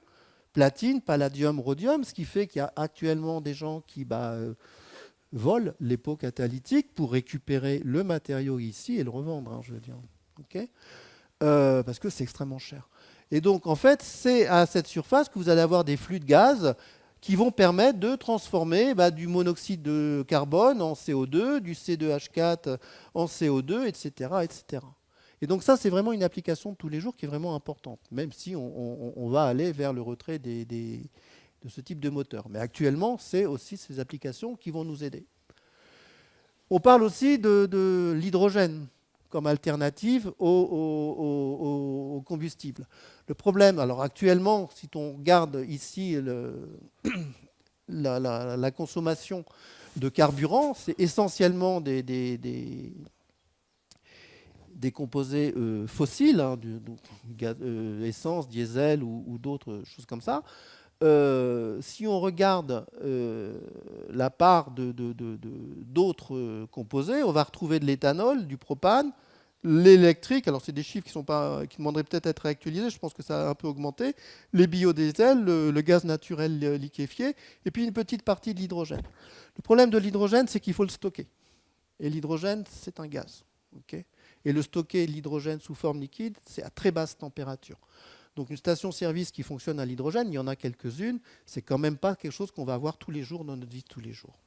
platine, palladium, rhodium, ce qui fait qu'il y a actuellement des gens qui volent les pots catalytiques pour récupérer le matériau ici et le revendre, je veux dire. Parce que c'est extrêmement cher. Et donc, en fait, c'est à cette surface que vous allez avoir des flux de gaz qui vont permettre de transformer du monoxyde de carbone en CO2, du C2H4 en CO2, etc., etc. Et donc ça, c'est vraiment une application de tous les jours qui est vraiment importante, même si on va aller vers le retrait de ce type de moteur. Mais actuellement, c'est aussi ces applications qui vont nous aider. On parle aussi de l'hydrogène comme alternative au combustible. Le problème, alors actuellement, si on regarde ici la consommation de carburant, c'est essentiellement des composés fossiles, hein, donc essence, diesel ou d'autres choses comme ça. Si on regarde la part d'autres composés, on va retrouver de l'éthanol, du propane, l'électrique. Alors c'est des chiffres qui demanderaient peut-être à être réactualisés, je pense que ça a un peu augmenté, les biodiesels, le gaz naturel liquéfié, et puis une petite partie de l'hydrogène. Le problème de l'hydrogène, c'est qu'il faut le stocker. Et l'hydrogène, c'est un gaz. Okay, et le stocker l'hydrogène sous forme liquide, c'est à très basse température. Donc une station-service qui fonctionne à l'hydrogène, il y en a quelques-unes, c'est quand même pas quelque chose qu'on va avoir tous les jours dans notre vie de tous les jours.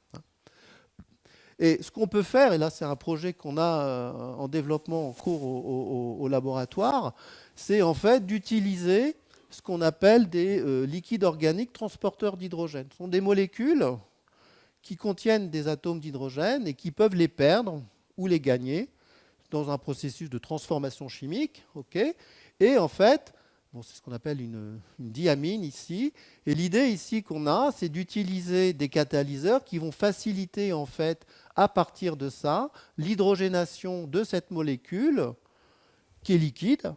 Et ce qu'on peut faire, et là c'est un projet qu'on a en développement en cours au laboratoire, c'est en fait d'utiliser ce qu'on appelle des liquides organiques transporteurs d'hydrogène. Ce sont des molécules qui contiennent des atomes d'hydrogène et qui peuvent les perdre ou les gagner dans un processus de transformation chimique. Okay, et en fait, c'est ce qu'on appelle une diamine ici. Et l'idée ici qu'on a, c'est d'utiliser des catalyseurs qui vont faciliter en fait, à partir de ça, l'hydrogénation de cette molécule qui est liquide.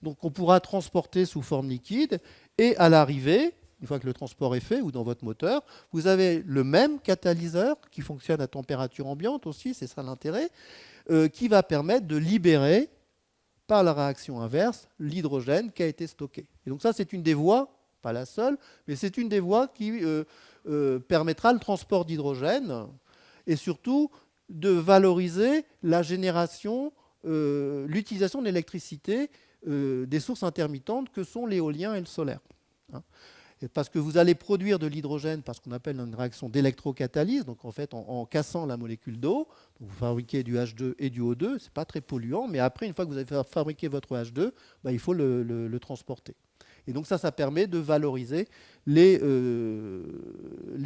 Donc on pourra transporter sous forme liquide. Et à l'arrivée, une fois que le transport est fait, ou dans votre moteur, vous avez le même catalyseur qui fonctionne à température ambiante aussi, c'est ça l'intérêt, qui va permettre de libérer par la réaction inverse, l'hydrogène qui a été stocké. Et donc ça, c'est une des voies, pas la seule, mais c'est une des voies qui permettra le transport d'hydrogène et surtout de valoriser la génération, l'utilisation de l'électricité des sources intermittentes que sont l'éolien et le solaire. Hein. Parce que vous allez produire de l'hydrogène par ce qu'on appelle une réaction d'électrocatalyse, donc en fait en cassant la molécule d'eau, vous fabriquez du H2 et du O2, c'est pas très polluant, mais après, une fois que vous avez fabriqué votre H2, il faut le transporter. Et donc ça permet de valoriser les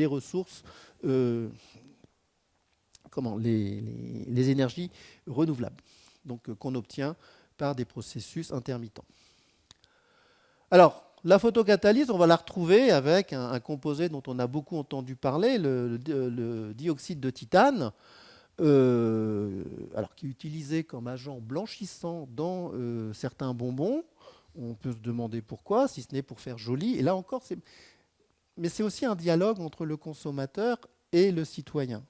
ressources, les énergies renouvelables, donc qu'on obtient par des processus intermittents. Alors, la photocatalyse, on va la retrouver avec un composé dont on a beaucoup entendu parler, le dioxyde de titane, alors, qui est utilisé comme agent blanchissant dans certains bonbons. On peut se demander pourquoi, si ce n'est pour faire joli. Et là encore, mais c'est aussi un dialogue entre le consommateur et le citoyen.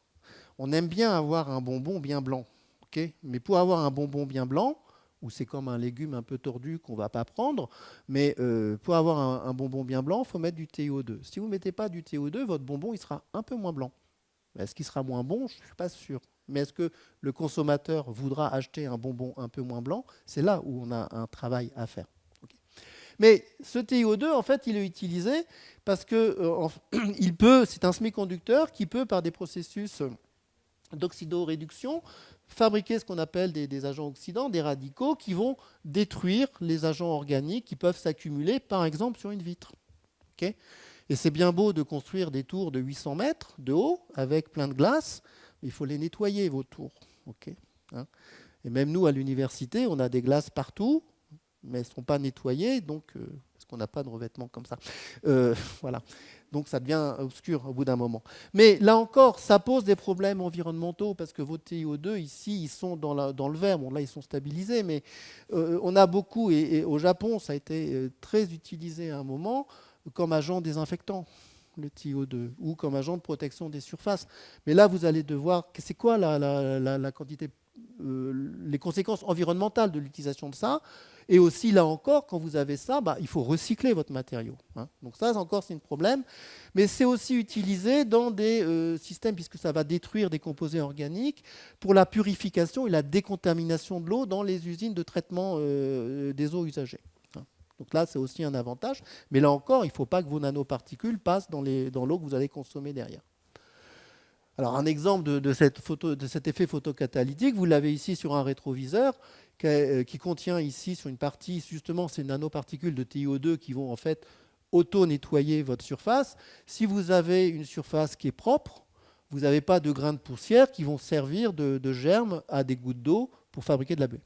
On aime bien avoir un bonbon bien blanc, okay, mais pour avoir un bonbon bien blanc, ou c'est comme un légume un peu tordu qu'on ne va pas prendre, mais pour avoir un bonbon bien blanc, il faut mettre du TiO2. Si vous ne mettez pas du TiO2, votre bonbon il sera un peu moins blanc. Est-ce qu'il sera moins bon? Je ne suis pas sûr. Mais est-ce que le consommateur voudra acheter un bonbon un peu moins blanc? C'est là où on a un travail à faire. Okay. Mais ce TiO2, en fait, il est utilisé parce que c'est un semi-conducteur qui peut, par des processus d'oxydoréduction, fabriquer ce qu'on appelle des agents oxydants, des radicaux, qui vont détruire les agents organiques qui peuvent s'accumuler, par exemple, sur une vitre. Okay, et c'est bien beau de construire des tours de 800 mètres de haut avec plein de glace, mais il faut les nettoyer, vos tours. Okay, hein, et même nous, à l'université, on a des glaces partout, mais elles ne sont pas nettoyées, donc, parce qu'on n'a pas de revêtement comme ça. Voilà. Donc ça devient obscur au bout d'un moment. Mais là encore, ça pose des problèmes environnementaux, parce que vos TiO2, ici, ils sont dans le verre. Bon, là, ils sont stabilisés, mais on a beaucoup, et au Japon, ça a été très utilisé à un moment, comme agent désinfectant, le TiO2, ou comme agent de protection des surfaces. Mais là, vous allez devoir... C'est quoi la quantité, les conséquences environnementales de l'utilisation de ça? Et aussi, là encore, quand vous avez ça, il faut recycler votre matériau. Hein. Donc ça, encore, c'est un problème. Mais c'est aussi utilisé dans des systèmes, puisque ça va détruire des composés organiques, pour la purification et la décontamination de l'eau dans les usines de traitement des eaux usagées. Donc là, c'est aussi un avantage. Mais là encore, il ne faut pas que vos nanoparticules passent dans l'eau que vous allez consommer derrière. Alors, un exemple de cet effet photocatalytique, vous l'avez ici sur un rétroviseur qui contient ici, sur une partie, justement, ces nanoparticules de TiO2 qui vont en fait auto-nettoyer votre surface. Si vous avez une surface qui est propre, vous n'avez pas de grains de poussière qui vont servir de germes à des gouttes d'eau pour fabriquer de la buée.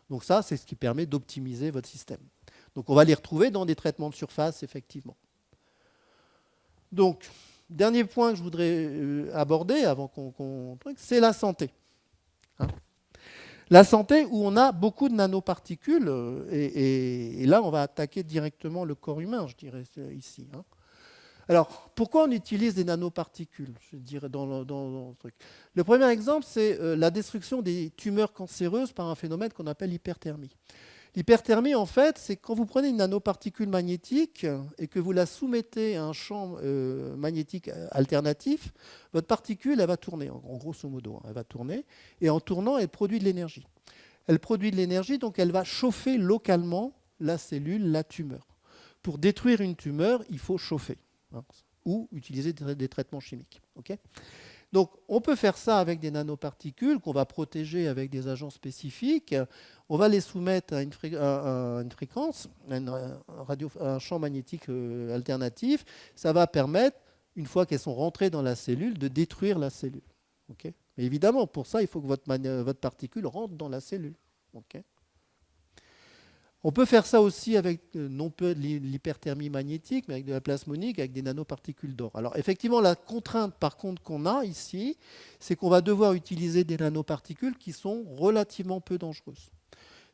Donc ça, c'est ce qui permet d'optimiser votre système. Donc on va les retrouver dans des traitements de surface, effectivement. Donc, dernier point que je voudrais aborder avant qu'on c'est la santé. Hein. La santé où on a beaucoup de nanoparticules, et là on va attaquer directement le corps humain, je dirais ici. Hein. Alors, pourquoi on utilise des nanoparticules, je dirais, dans le truc. Le premier exemple, c'est la destruction des tumeurs cancéreuses par un phénomène qu'on appelle l'hyperthermie. L'hyperthermie, en fait, c'est quand vous prenez une nanoparticule magnétique et que vous la soumettez à un champ magnétique alternatif, votre particule, elle va tourner, en grosso modo, hein, elle va tourner, et en tournant, elle produit de l'énergie. Elle produit de l'énergie, donc elle va chauffer localement la cellule, la tumeur. Pour détruire une tumeur, il faut chauffer. Hein, ou utiliser des traitements chimiques. Okay, donc, on peut faire ça avec des nanoparticules qu'on va protéger avec des agents spécifiques. On va les soumettre à une fréquence, un champ magnétique alternatif. Ça va permettre, une fois qu'elles sont rentrées dans la cellule, de détruire la cellule. Okay, mais évidemment, pour ça, il faut que votre particule rentre dans la cellule. Okay, on peut faire ça aussi avec non pas de l'hyperthermie magnétique, mais avec de la plasmonique, avec des nanoparticules d'or. Alors effectivement, la contrainte par contre qu'on a ici, c'est qu'on va devoir utiliser des nanoparticules qui sont relativement peu dangereuses.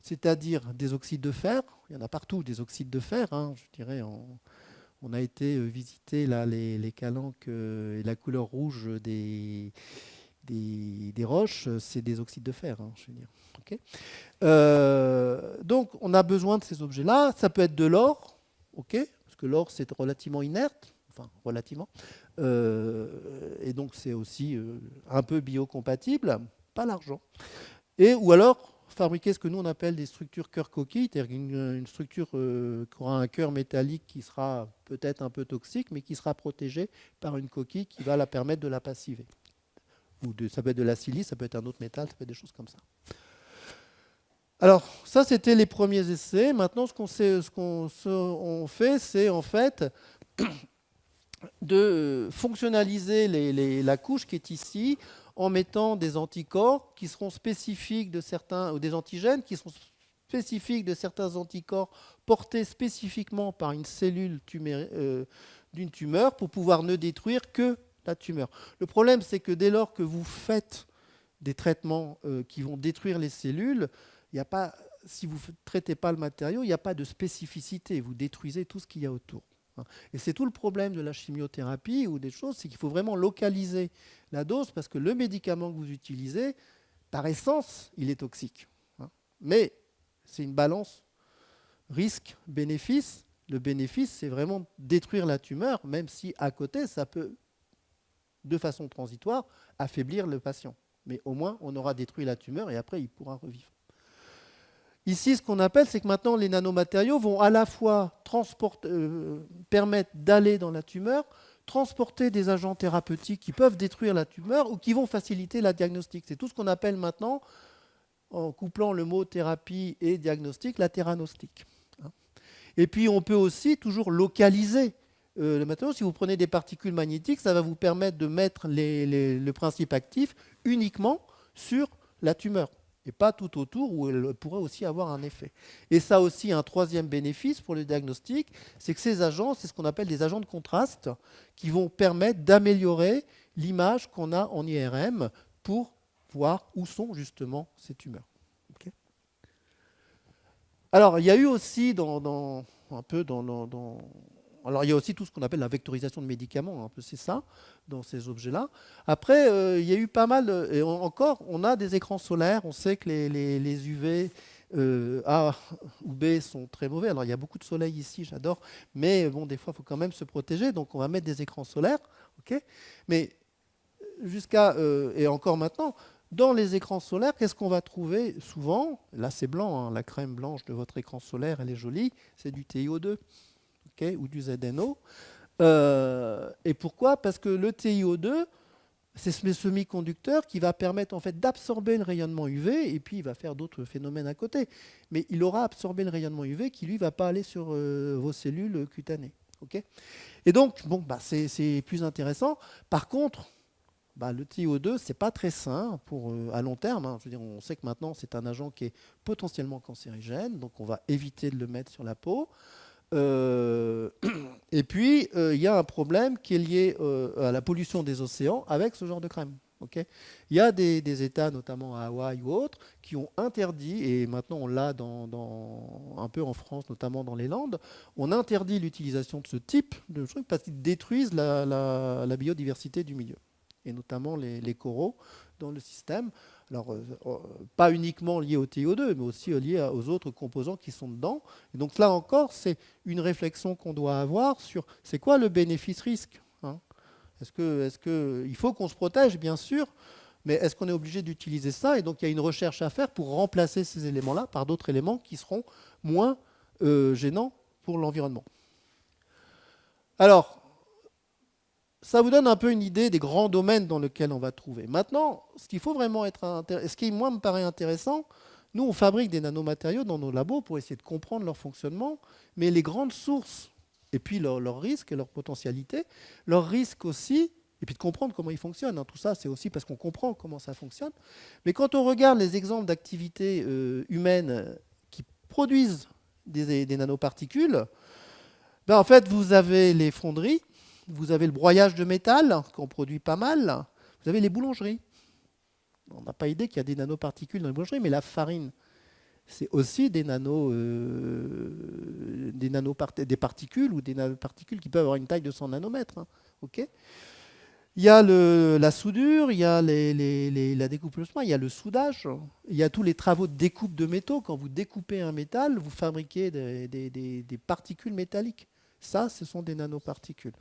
C'est-à-dire des oxydes de fer, il y en a partout des oxydes de fer, hein, je dirais, on a été visiter là, les calanques et la couleur rouge des roches, c'est des oxydes de fer, hein, je veux dire. Okay, donc, on a besoin de ces objets-là. Ça peut être de l'or, okay, parce que l'or, c'est relativement inerte, enfin, relativement. Et donc, c'est aussi un peu biocompatible, pas l'argent. Ou alors, fabriquer ce que nous, on appelle des structures cœur-coquille, c'est-à-dire une structure qui aura un cœur métallique qui sera peut-être un peu toxique, mais qui sera protégée par une coquille qui va la permettre de la passiver. Ça peut être de la silice, ça peut être un autre métal, ça peut être des choses comme ça. Alors, ça, c'était les premiers essais. Maintenant, ce qu'on fait, c'est en fait de fonctionnaliser la couche qui est ici en mettant des anticorps qui seront spécifiques de certains, ou des antigènes qui seront spécifiques de certains anticorps portés spécifiquement par une cellule d'une tumeur pour pouvoir ne détruire que la tumeur. Le problème, c'est que dès lors que vous faites des traitements qui vont détruire les cellules, si vous ne traitez pas le matériau, il n'y a pas de spécificité. Vous détruisez tout ce qu'il y a autour. Et c'est tout le problème de la chimiothérapie ou des choses, c'est qu'il faut vraiment localiser la dose parce que le médicament que vous utilisez, par essence, il est toxique. Mais c'est une balance risque-bénéfice. Le bénéfice, c'est vraiment détruire la tumeur, même si à côté, ça peut, de façon transitoire, affaiblir le patient. Mais au moins, on aura détruit la tumeur et après, il pourra revivre. Ici, ce qu'on appelle, c'est que maintenant, les nanomatériaux vont à la fois permettre d'aller dans la tumeur, transporter des agents thérapeutiques qui peuvent détruire la tumeur ou qui vont faciliter la diagnostic. C'est tout ce qu'on appelle maintenant, en couplant le mot thérapie et diagnostic, la théranostic. Et puis, on peut aussi toujours localiser le matériau. Si vous prenez des particules magnétiques, ça va vous permettre de mettre le principe actif uniquement sur la tumeur et pas tout autour où elle pourrait aussi avoir un effet. Et ça aussi, un troisième bénéfice pour le diagnostic, c'est que ces agents, c'est ce qu'on appelle des agents de contraste qui vont permettre d'améliorer l'image qu'on a en IRM pour voir où sont justement ces tumeurs. Okay. Alors, il y a eu aussi alors, il y a aussi tout ce qu'on appelle la vectorisation de médicaments, un peu c'est ça, dans ces objets-là. Après, il y a eu pas mal, et encore, on a des écrans solaires, on sait que les UV A ou B sont très mauvais. Alors, il y a beaucoup de soleil ici, j'adore, mais bon, des fois, il faut quand même se protéger, donc on va mettre des écrans solaires, ok. Mais et encore maintenant, dans les écrans solaires, qu'est-ce qu'on va trouver souvent? Là, c'est blanc, hein, la crème blanche de votre écran solaire, elle est jolie, c'est du TiO2. Okay, ou du ZNO. Et pourquoi? Parce que le TiO2, c'est ce semi-conducteur qui va permettre en fait d'absorber le rayonnement UV et puis il va faire d'autres phénomènes à côté. Mais il aura absorbé le rayonnement UV qui, lui, ne va pas aller sur vos cellules cutanées. Okay, et donc, bon, c'est plus intéressant. Par contre, Le TiO2, ce n'est pas très sain à long terme. Je veux dire, on sait que maintenant, c'est un agent qui est potentiellement cancérigène, donc on va éviter de le mettre sur la peau. Et puis, il y a un problème qui est lié à la pollution des océans avec ce genre de crème. Okay, il y a des États, notamment à Hawaï ou autres, qui ont interdit, et maintenant on l'a un peu en France, notamment dans les Landes, on interdit l'utilisation de ce type de trucs parce qu'ils détruisent la biodiversité du milieu, et notamment les coraux dans le système. Alors, pas uniquement lié au TiO2, mais aussi lié aux autres composants qui sont dedans. Et donc là encore, c'est une réflexion qu'on doit avoir sur c'est quoi le bénéfice-risque, hein. Il faut qu'on se protège, bien sûr, mais est-ce qu'on est obligé d'utiliser ça? Et donc il y a une recherche à faire pour remplacer ces éléments-là par d'autres éléments qui seront moins gênants pour l'environnement. Alors, ça vous donne un peu une idée des grands domaines dans lesquels on va trouver. Maintenant, ce qui moi me paraît intéressant, nous on fabrique des nanomatériaux dans nos labos pour essayer de comprendre leur fonctionnement, mais les grandes sources, et puis leurs risques et leurs potentialités, leurs risques aussi, et puis de comprendre comment ils fonctionnent. Tout ça, c'est aussi parce qu'on comprend comment ça fonctionne. Mais quand on regarde les exemples d'activités humaines qui produisent des nanoparticules, en fait, vous avez les fonderies, vous avez le broyage de métal, qu'on produit pas mal, vous avez les boulangeries. On n'a pas idée qu'il y a des nanoparticules dans les boulangeries, mais la farine, c'est aussi des particules ou des nanoparticules qui peuvent avoir une taille de 100 nanomètres. Okay, il y a la soudure, il y a la découpe, il y a le soudage, il y a tous les travaux de découpe de métaux. Quand vous découpez un métal, vous fabriquez des particules métalliques. Ça, ce sont des nanoparticules.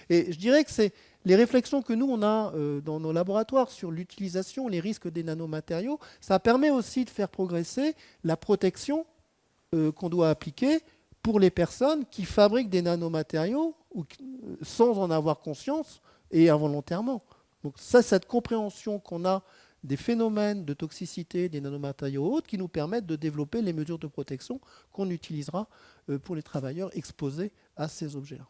Et je dirais que c'est les réflexions que nous, on a dans nos laboratoires sur l'utilisation, les risques des nanomatériaux, ça permet aussi de faire progresser la protection qu'on doit appliquer pour les personnes qui fabriquent des nanomatériaux sans en avoir conscience et involontairement. Donc ça, cette compréhension qu'on a des phénomènes de toxicité des nanomatériaux autres qui nous permettent de développer les mesures de protection qu'on utilisera pour les travailleurs exposés à ces objets-là.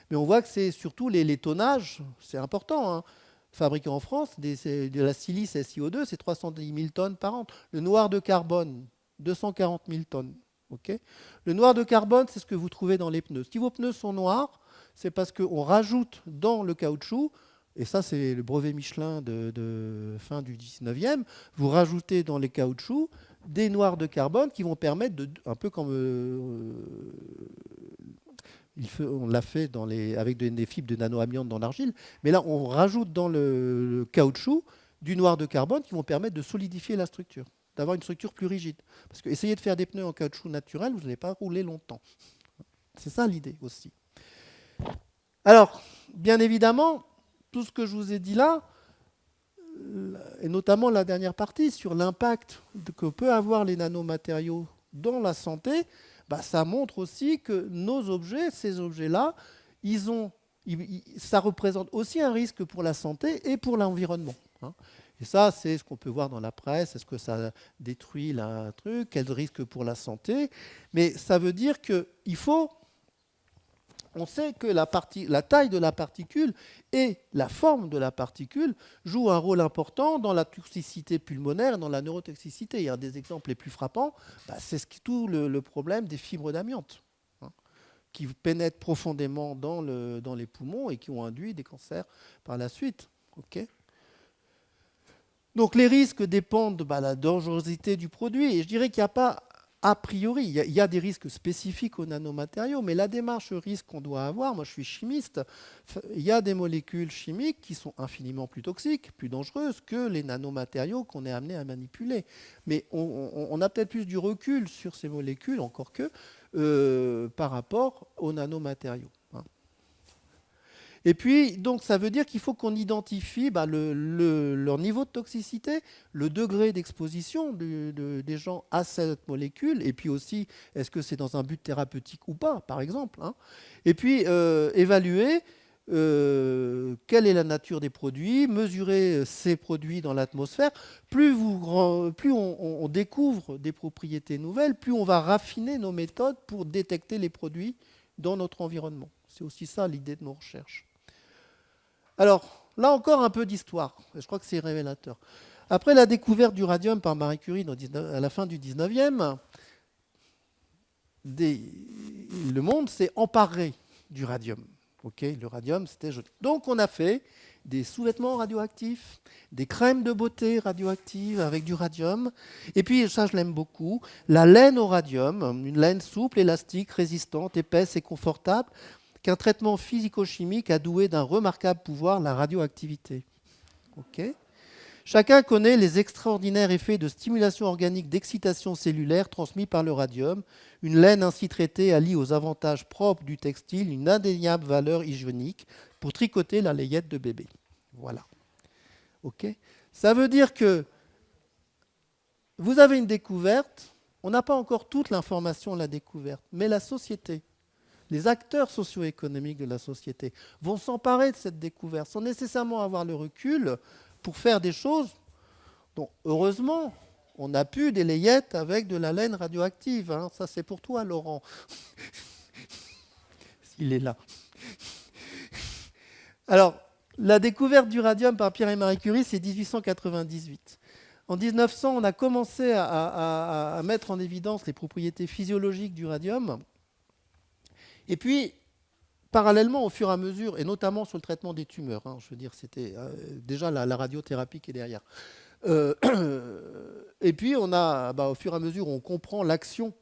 Mais on voit que c'est surtout les tonnages, c'est important. Fabriqué en France, de la silice SiO2, c'est 310 000 tonnes par an. Le noir de carbone, 240 000 tonnes. Okay, le noir de carbone, c'est ce que vous trouvez dans les pneus. Si vos pneus sont noirs, c'est parce qu'on rajoute dans le caoutchouc, et ça c'est le brevet Michelin de fin du 19e, vous rajoutez dans les caoutchoucs des noirs de carbone qui vont permettre, un peu comme on l'a fait avec des fibres de nanoamiante dans l'argile, mais là on rajoute dans le caoutchouc du noir de carbone qui vont permettre de solidifier la structure, d'avoir une structure plus rigide. Parce que essayer de faire des pneus en caoutchouc naturel, vous n'allez pas rouler longtemps. C'est ça l'idée aussi. Alors, bien évidemment, tout ce que je vous ai dit là, et notamment la dernière partie sur l'impact que peuvent avoir les nanomatériaux dans la santé, ça montre aussi que nos objets, ces objets-là, ça représente aussi un risque pour la santé et pour l'environnement. Et ça, c'est ce qu'on peut voir dans la presse. Est-ce que ça détruit un truc? Quel risque pour la santé? Mais ça veut dire qu'il faut... On sait que la taille de la particule et la forme de la particule jouent un rôle important dans la toxicité pulmonaire et dans la neurotoxicité. Il y a des exemples les plus frappants, c'est tout le problème des fibres d'amiante, qui pénètrent profondément dans les poumons et qui ont induit des cancers par la suite. Okay, donc les risques dépendent de la dangerosité du produit. Et je dirais qu'il n'y a pas... A priori, il y a des risques spécifiques aux nanomatériaux, mais la démarche risque qu'on doit avoir, moi je suis chimiste, il y a des molécules chimiques qui sont infiniment plus toxiques, plus dangereuses que les nanomatériaux qu'on est amené à manipuler. Mais on a peut-être plus du recul sur ces molécules, encore que, par rapport aux nanomatériaux. Et puis, donc, ça veut dire qu'il faut qu'on identifie leur niveau de toxicité, le degré d'exposition des gens à cette molécule, et puis aussi, est-ce que c'est dans un but thérapeutique ou pas, par exemple. Et puis, évaluer quelle est la nature des produits, mesurer ces produits dans l'atmosphère. Plus on découvre des propriétés nouvelles, plus on va raffiner nos méthodes pour détecter les produits dans notre environnement. C'est aussi ça l'idée de nos recherches. Alors, là encore, un peu d'histoire. Je crois que c'est révélateur. Après la découverte du radium par Marie Curie à la fin du 19e, le monde s'est emparé du radium. Le radium, c'était joli. Donc, on a fait des sous-vêtements radioactifs, des crèmes de beauté radioactives avec du radium. Et puis, ça, je l'aime beaucoup, la laine au radium, une laine souple, élastique, résistante, épaisse et confortable, qu'un traitement physico-chimique a doué d'un remarquable pouvoir, la radioactivité. Chacun connaît les extraordinaires effets de stimulation organique d'excitation cellulaire transmis par le radium. Une laine ainsi traitée allie aux avantages propres du textile une indéniable valeur hygiénique pour tricoter la layette de bébé. Voilà. Ça veut dire que vous avez une découverte, on n'a pas encore toute l'information de la découverte, mais la société, les acteurs socio-économiques de la société vont s'emparer de cette découverte sans nécessairement avoir le recul pour faire des choses dont, heureusement, on a pu des layettes avec de la laine radioactive. Hein. Ça, c'est pour toi, Laurent. Il est là. Alors, la découverte du radium par Pierre et Marie Curie, c'est 1898. En 1900, on a commencé à mettre en évidence les propriétés physiologiques du radium. Et puis, parallèlement, au fur et à mesure, et notamment sur le traitement des tumeurs, je veux dire, c'était déjà la radiothérapie qui est derrière. Et puis, on a, au fur et à mesure, on comprend l'action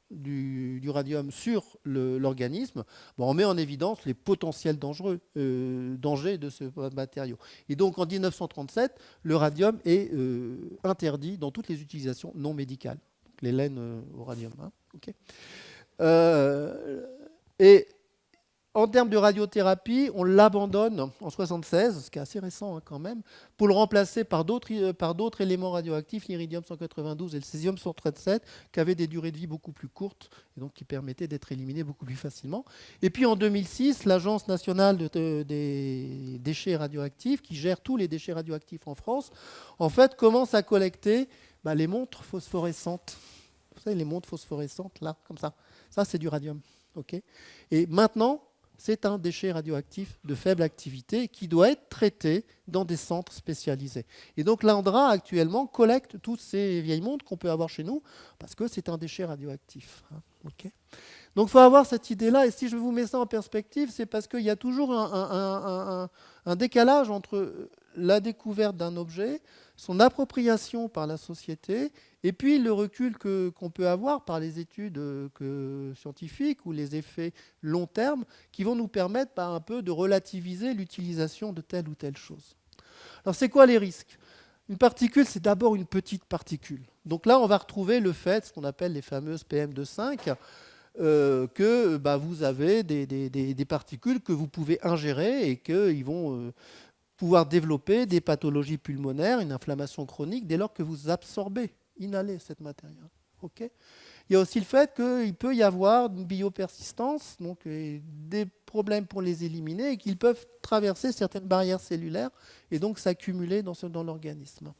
du radium sur l'organisme, on met en évidence les potentiels dangers de ce matériau. Et donc, en 1937, le radium est interdit dans toutes les utilisations non médicales. Donc, les laines au radium. Et en termes de radiothérapie, on l'abandonne en 1976, ce qui est assez récent quand même, pour le remplacer par d'autres éléments radioactifs, l'iridium 192 et le césium 137, qui avaient des durées de vie beaucoup plus courtes et donc qui permettaient d'être éliminés beaucoup plus facilement. Et puis en 2006, l'Agence nationale des déchets radioactifs, qui gère tous les déchets radioactifs en France, en fait commence à collecter les montres phosphorescentes. Vous savez, les montres phosphorescentes, là, comme ça. Ça, c'est du radium. Et maintenant, c'est un déchet radioactif de faible activité qui doit être traité dans des centres spécialisés. Et donc l'ANDRA actuellement collecte toutes ces vieilles montres qu'on peut avoir chez nous parce que c'est un déchet radioactif. Donc il faut avoir cette idée-là. Et si je vous mets ça en perspective, c'est parce qu'il y a toujours un décalage entre la découverte d'un objet, son appropriation par la société, et puis le recul qu'on peut avoir par les études scientifiques ou les effets long terme qui vont nous permettre un peu de relativiser l'utilisation de telle ou telle chose. Alors c'est quoi les risques ? Une particule, c'est d'abord une petite particule. Donc là, on va retrouver le fait, ce qu'on appelle les fameuses PM2,5, que vous avez des particules que vous pouvez ingérer et qu'ils vont pouvoir développer des pathologies pulmonaires, une inflammation chronique, dès lors que vous absorbez, inhalez cette matière. Il y a aussi le fait qu'il peut y avoir une biopersistance, donc des problèmes pour les éliminer, et qu'ils peuvent traverser certaines barrières cellulaires et donc s'accumuler dans l'organisme.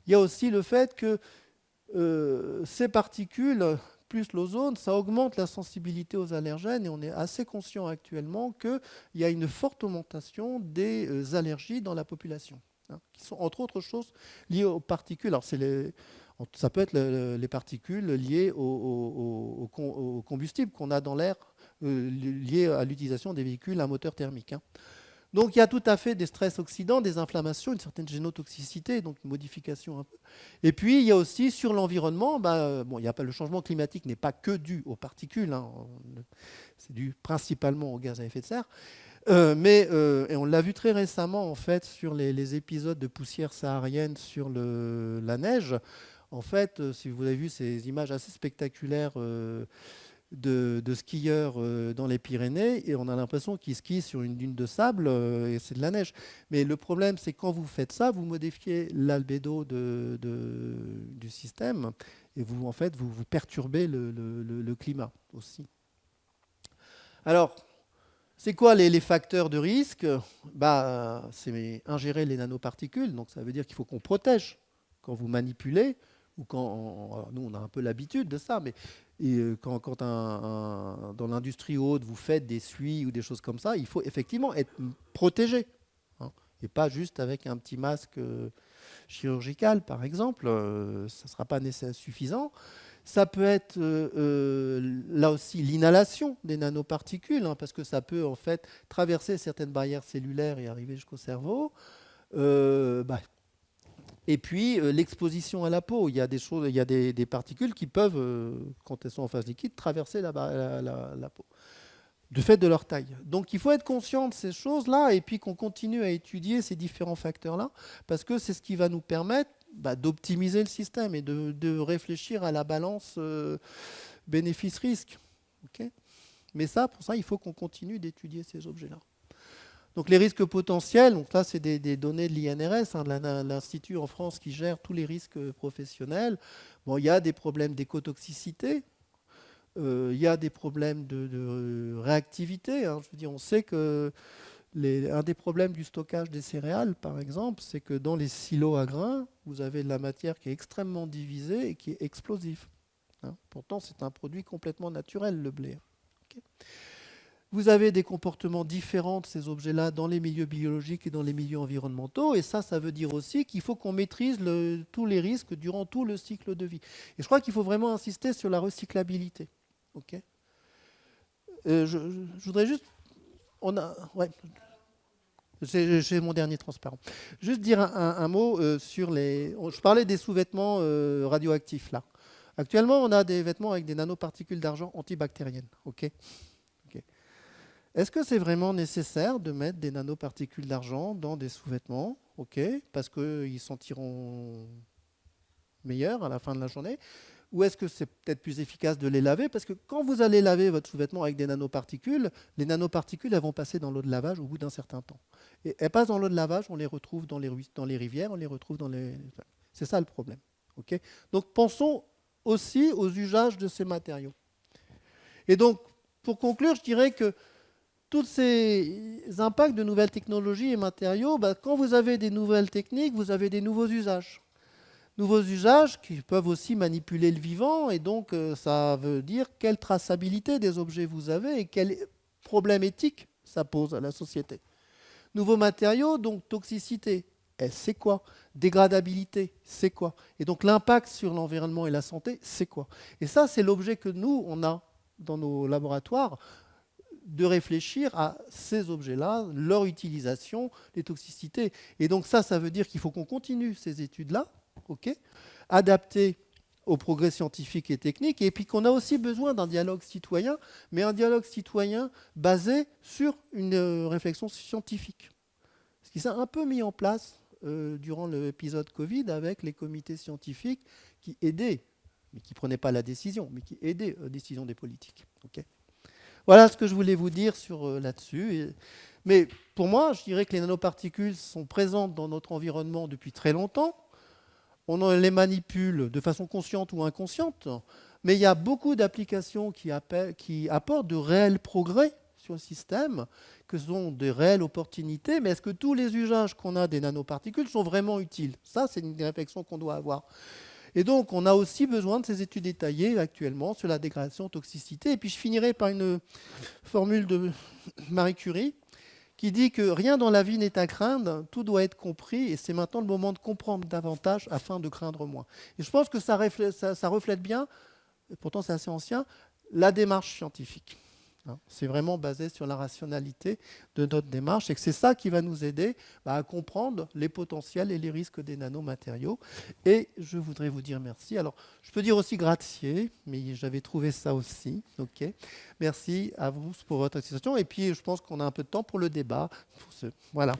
Il y a aussi le fait que ces particules, plus l'ozone, ça augmente la sensibilité aux allergènes et on est assez conscient actuellement qu'il y a une forte augmentation des allergies dans la population, qui sont entre autres choses liées aux particules. Alors ça peut être les particules liées au combustible qu'on a dans l'air, liées à l'utilisation des véhicules à moteur thermique. Donc il y a tout à fait des stress oxydants, des inflammations, une certaine génotoxicité, donc une modification un peu. Et puis il y a aussi sur l'environnement, le changement climatique n'est pas que dû aux particules, c'est dû principalement aux gaz à effet de serre. Et on l'a vu très récemment en fait sur les épisodes de poussière saharienne sur la neige. En fait, si vous avez vu ces images assez spectaculaires de skieurs dans les Pyrénées, et on a l'impression qu'ils skient sur une dune de sable et c'est de la neige. Mais le problème, c'est que quand vous faites ça, vous modifiez l'albédo du système et vous perturbez le climat aussi. Alors, c'est quoi les facteurs de risque ? C'est ingérer les nanoparticules, donc ça veut dire qu'il faut qu'on protège quand vous manipulez, ou quand nous on a un peu l'habitude de ça, mais quand dans l'industrie haute, vous faites des suies ou des choses comme ça, il faut effectivement être protégé, hein, et pas juste avec un petit masque chirurgical, par exemple. Ça ne sera pas nécessairement suffisant. Ça peut être là aussi l'inhalation des nanoparticules, hein, parce que ça peut en fait traverser certaines barrières cellulaires et arriver jusqu'au cerveau. Et puis l'exposition à la peau. Il y a des choses, il y a des particules qui peuvent, quand elles sont en phase liquide, traverser la peau, du fait de leur taille. Donc il faut être conscient de ces choses-là et puis qu'on continue à étudier ces différents facteurs-là, parce que c'est ce qui va nous permettre d'optimiser le système et de réfléchir à la balance bénéfice-risque. Okay. Mais pour ça, il faut qu'on continue d'étudier ces objets-là. Donc les risques potentiels, donc là c'est des données de l'INRS, hein, de l'Institut en France qui gère tous les risques professionnels. Bon, il y a des problèmes d'écotoxicité, il y a des problèmes de réactivité. Hein. Je veux dire, on sait que un des problèmes du stockage des céréales, par exemple, c'est que dans les silos à grains, vous avez de la matière qui est extrêmement divisée et qui est explosive. Hein. Pourtant, c'est un produit complètement naturel, le blé. Okay. Vous avez des comportements différents de ces objets-là dans les milieux biologiques et dans les milieux environnementaux. Et ça veut dire aussi qu'il faut qu'on maîtrise tous les risques durant tout le cycle de vie. Et je crois qu'il faut vraiment insister sur la recyclabilité. Okay. Je voudrais juste... J'ai mon dernier transparent. Juste dire un mot sur les... Je parlais des sous-vêtements radioactifs, là. Actuellement, on a des vêtements avec des nanoparticules d'argent antibactériennes. Okay. Est-ce que c'est vraiment nécessaire de mettre des nanoparticules d'argent dans des sous-vêtements, parce qu'ils sentiront meilleurs à la fin de la journée? Ou est-ce que c'est peut-être plus efficace de les laver? Parce que quand vous allez laver votre sous-vêtement avec des nanoparticules, les nanoparticules elles vont passer dans l'eau de lavage au bout d'un certain temps. Et elles passent dans l'eau de lavage, on les retrouve dans les rivières, on les retrouve dans les... C'est ça le problème. Donc pensons aussi aux usages de ces matériaux. Et donc, pour conclure, je dirais que tous ces impacts de nouvelles technologies et matériaux, quand vous avez des nouvelles techniques, vous avez des nouveaux usages. Nouveaux usages qui peuvent aussi manipuler le vivant, et donc ça veut dire quelle traçabilité des objets vous avez et quel problème éthique ça pose à la société. Nouveaux matériaux, donc toxicité, c'est quoi? Dégradabilité, c'est quoi? Et donc l'impact sur l'environnement et la santé, c'est quoi? Et ça, c'est l'objet que nous, on a dans nos laboratoires, de réfléchir à ces objets-là, leur utilisation, les toxicités. Et donc ça veut dire qu'il faut qu'on continue ces études-là, adaptées aux progrès scientifiques et techniques, et puis qu'on a aussi besoin d'un dialogue citoyen, mais un dialogue citoyen basé sur une réflexion scientifique. Ce qui s'est un peu mis en place durant l'épisode Covid avec les comités scientifiques qui aidaient, mais qui ne prenaient pas la décision, mais qui aidaient aux décisions des politiques. Voilà ce que je voulais vous dire là-dessus. Mais pour moi, je dirais que les nanoparticules sont présentes dans notre environnement depuis très longtemps. On les manipule de façon consciente ou inconsciente, mais il y a beaucoup d'applications qui apportent de réels progrès sur le système, que sont de réelles opportunités, mais est-ce que tous les usages qu'on a des nanoparticules sont vraiment utiles? Ça, c'est une réflexion qu'on doit avoir. Et donc, on a aussi besoin de ces études détaillées actuellement sur la dégradation, toxicité. Et puis, je finirai par une formule de Marie Curie qui dit que rien dans la vie n'est à craindre, tout doit être compris, et c'est maintenant le moment de comprendre davantage afin de craindre moins. Et je pense que ça reflète bien, et pourtant c'est assez ancien, la démarche scientifique. C'est vraiment basé sur la rationalité de notre démarche et que c'est ça qui va nous aider à comprendre les potentiels et les risques des nanomatériaux. Et je voudrais vous dire merci. Alors, je peux dire aussi grazie, mais j'avais trouvé ça aussi. Merci à vous pour votre association. Et puis, je pense qu'on a un peu de temps pour le débat. Voilà.